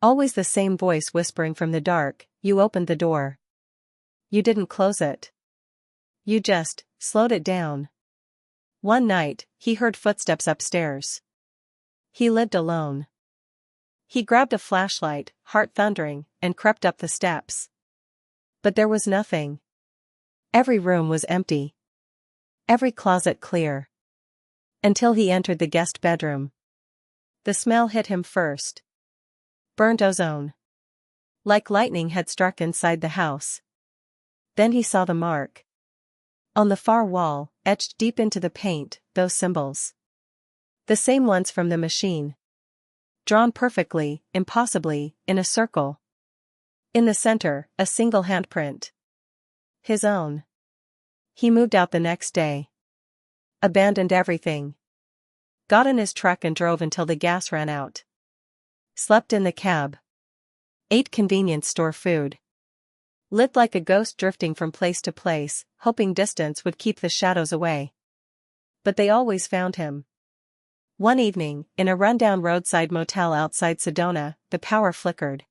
Always the same voice whispering from the dark, "You opened the door. You didn't close it. You just slowed it down." One night, he heard footsteps upstairs. He lived alone. He grabbed a flashlight, heart thundering, and crept up the steps. But there was nothing. Every room was empty. Every closet clear. Until he entered the guest bedroom. The smell hit him first. Burnt ozone. Like lightning had struck inside the house. Then he saw the mark. On the far wall, etched deep into the paint, those symbols. The same ones from the machine. Drawn perfectly, impossibly, in a circle. In the center, a single handprint. His own. He moved out the next day. Abandoned everything. Got in his truck and drove until the gas ran out. Slept in the cab. Ate convenience store food. Lived like a ghost drifting from place to place, hoping distance would keep the shadows away. But they always found him. One evening, in a rundown roadside motel outside Sedona, the power flickered.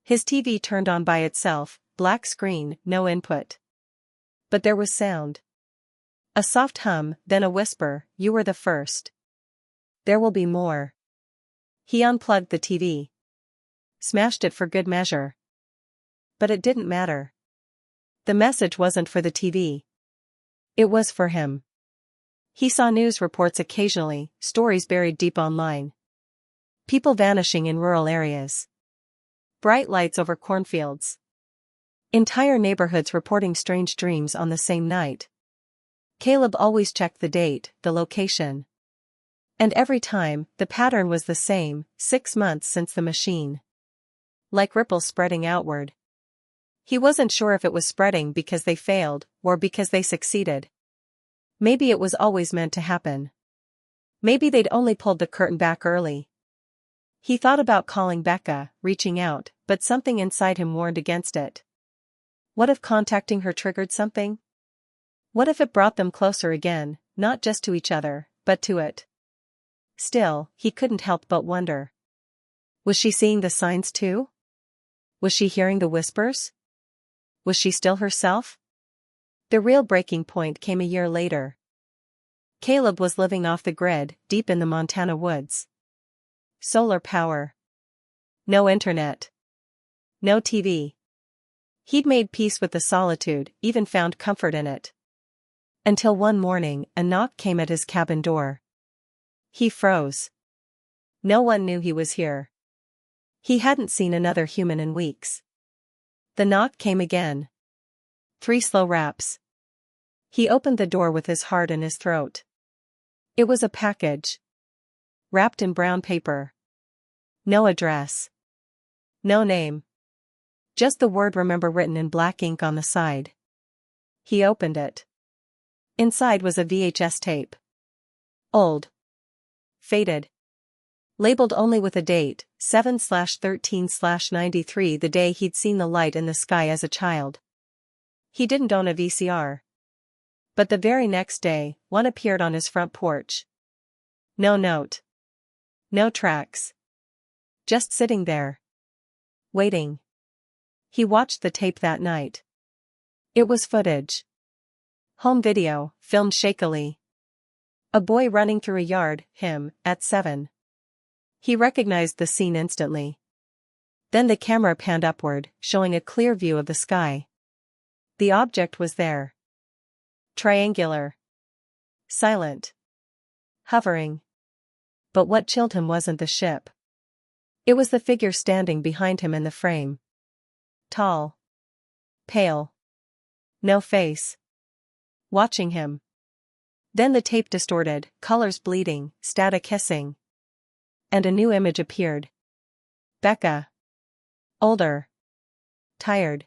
His TV turned on by itself, black screen, no input. But there was sound. A soft hum, then a whisper, "You were the first. There will be more." He unplugged the TV. Smashed it for good measure. But it didn't matter. The message wasn't for the TV. It was for him. He saw news reports occasionally, stories buried deep online. People vanishing in rural areas. Bright lights over cornfields. Entire neighborhoods reporting strange dreams on the same night. Caleb always checked the date, the location. And every time, the pattern was the same, 6 months since the machine. Like ripples spreading outward. He wasn't sure if it was spreading because they failed, or because they succeeded. Maybe it was always meant to happen. Maybe they'd only pulled the curtain back early. He thought about calling Becca, reaching out, but something inside him warned against it. What if contacting her triggered something? What if it brought them closer again, not just to each other, but to it? Still, he couldn't help but wonder. Was she seeing the signs too? Was she hearing the whispers? Was she still herself? The real breaking point came a year later. Caleb was living off the grid, deep in the Montana woods. Solar power. No internet. No TV. He'd made peace with the solitude, even found comfort in it. Until one morning, a knock came at his cabin door. He froze. No one knew he was here. He hadn't seen another human in weeks. The knock came again. 3 slow raps. He opened the door with his heart in his throat. It was a package. Wrapped in brown paper. No address. No name. Just the word "remember" written in black ink on the side. He opened it. Inside was a VHS tape. Old. Faded. Labeled only with a date, 7/13/93, the day he'd seen the light in the sky as a child. He didn't own a VCR. But the very next day, one appeared on his front porch. No note. No tracks. Just sitting there. Waiting. He watched the tape that night. It was footage. Home video, filmed shakily. A boy running through a yard, him, at 7. He recognized the scene instantly. Then the camera panned upward, showing a clear view of the sky. The object was there. Triangular. Silent. Hovering. But what chilled him wasn't the ship. It was the figure standing behind him in the frame. Tall. Pale. No face. Watching him. Then the tape distorted, colors bleeding, static hissing. And a new image appeared. Becca. Older. Tired.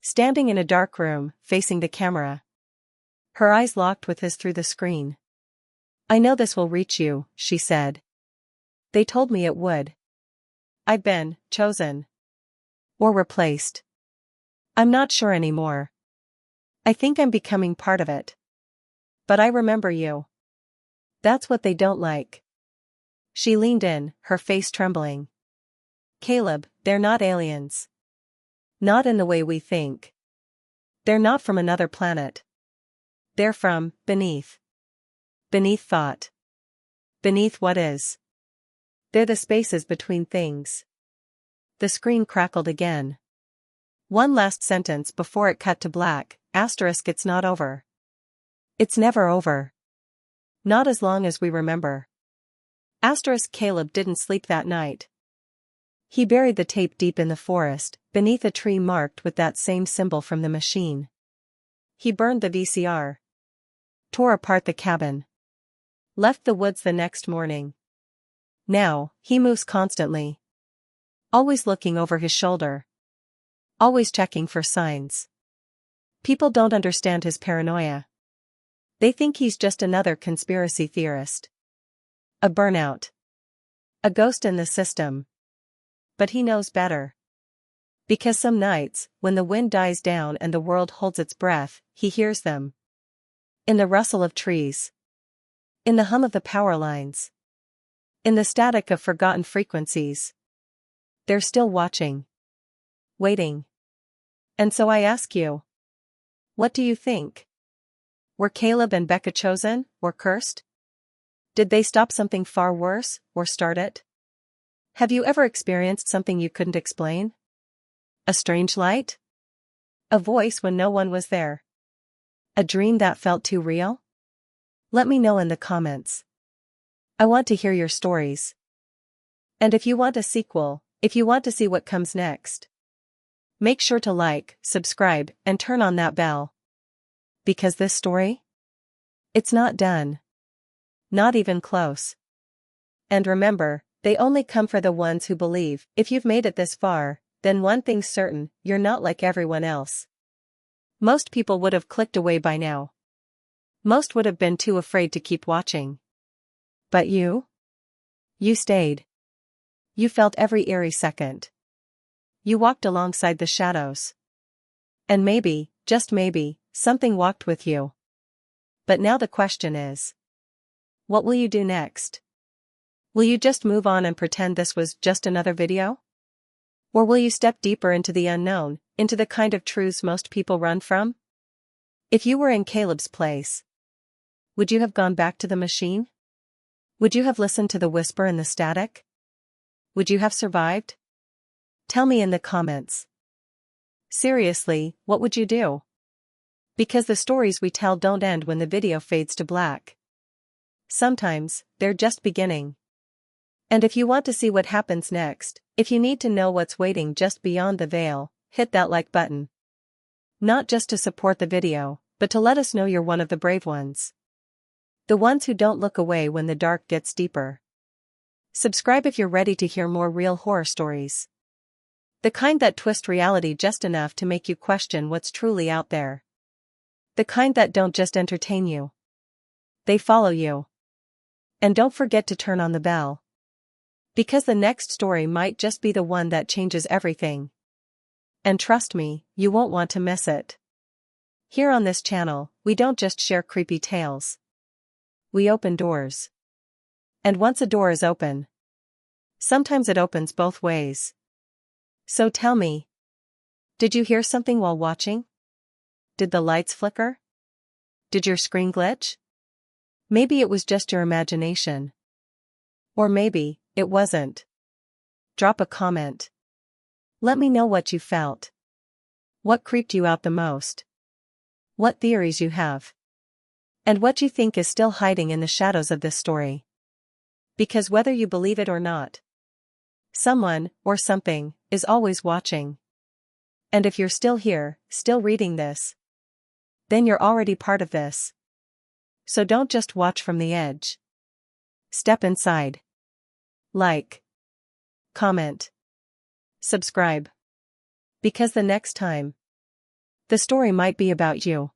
Standing in a dark room, facing the camera. Her eyes locked with his through the screen. "I know this will reach you," she said. "They told me it would. I've been chosen. Or replaced. I'm not sure anymore. I think I'm becoming part of it. But I remember you. That's what they don't like." She leaned in, her face trembling. "Caleb, they're not aliens. Not in the way we think. They're not from another planet. They're from beneath. Beneath thought. Beneath what is. They're the spaces between things." The screen crackled again. One last sentence before it cut to black, asterisk it's not over. It's never over. Not as long as we remember. Asterisk Caleb didn't sleep that night. He buried the tape deep in the forest, beneath a tree marked with that same symbol from the machine. He burned the VCR. Tore apart the cabin. Left the woods the next morning. Now, he moves constantly. Always looking over his shoulder. Always checking for signs. People don't understand his paranoia. They think he's just another conspiracy theorist. A burnout. A ghost in the system. But he knows better. Because some nights, when the wind dies down and the world holds its breath, he hears them. In the rustle of trees. In the hum of the power lines. In the static of forgotten frequencies. They're still watching. Waiting. And so I ask you. What do you think? Were Caleb and Becca chosen, or cursed? Did they stop something far worse, or start it? Have you ever experienced something you couldn't explain? A strange light? A voice when no one was there? A dream that felt too real? Let me know in the comments. I want to hear your stories. And if you want a sequel, if you want to see what comes next, make sure to like, subscribe, and turn on that bell. Because this story? It's not done. Not even close. And remember, they only come for the ones who believe. If you've made it this far, then one thing's certain, you're not like everyone else. Most people would have clicked away by now. Most would have been too afraid to keep watching. But you? You stayed. You felt every eerie second. You walked alongside the shadows. And maybe, just maybe, something walked with you. But now the question is, what will you do next? Will you just move on and pretend this was just another video? Or will you step deeper into the unknown, into the kind of truths most people run from? If you were in Caleb's place, would you have gone back to the machine? Would you have listened to the whisper and the static? Would you have survived? Tell me in the comments. Seriously, what would you do? Because the stories we tell don't end when the video fades to black. Sometimes, they're just beginning. And if you want to see what happens next, if you need to know what's waiting just beyond the veil, hit that like button. Not just to support the video, but to let us know you're one of the brave ones. The ones who don't look away when the dark gets deeper. Subscribe if you're ready to hear more real horror stories. The kind that twist reality just enough to make you question what's truly out there. The kind that don't just entertain you. They follow you. And don't forget to turn on the bell. Because the next story might just be the one that changes everything. And trust me, you won't want to miss it. Here on this channel, we don't just share creepy tales. We open doors. And once a door is open, sometimes it opens both ways. So tell me, did you hear something while watching? Did the lights flicker? Did your screen glitch? Maybe it was just your imagination. Or maybe, it wasn't. Drop a comment. Let me know what you felt. What creeped you out the most? What theories you have? And what you think is still hiding in the shadows of this story. Because whether you believe it or not, someone, or something, is always watching. And if you're still here, still reading this, then you're already part of this. So don't just watch from the edge. Step inside. Like, comment, subscribe. Because the next time, the story might be about you.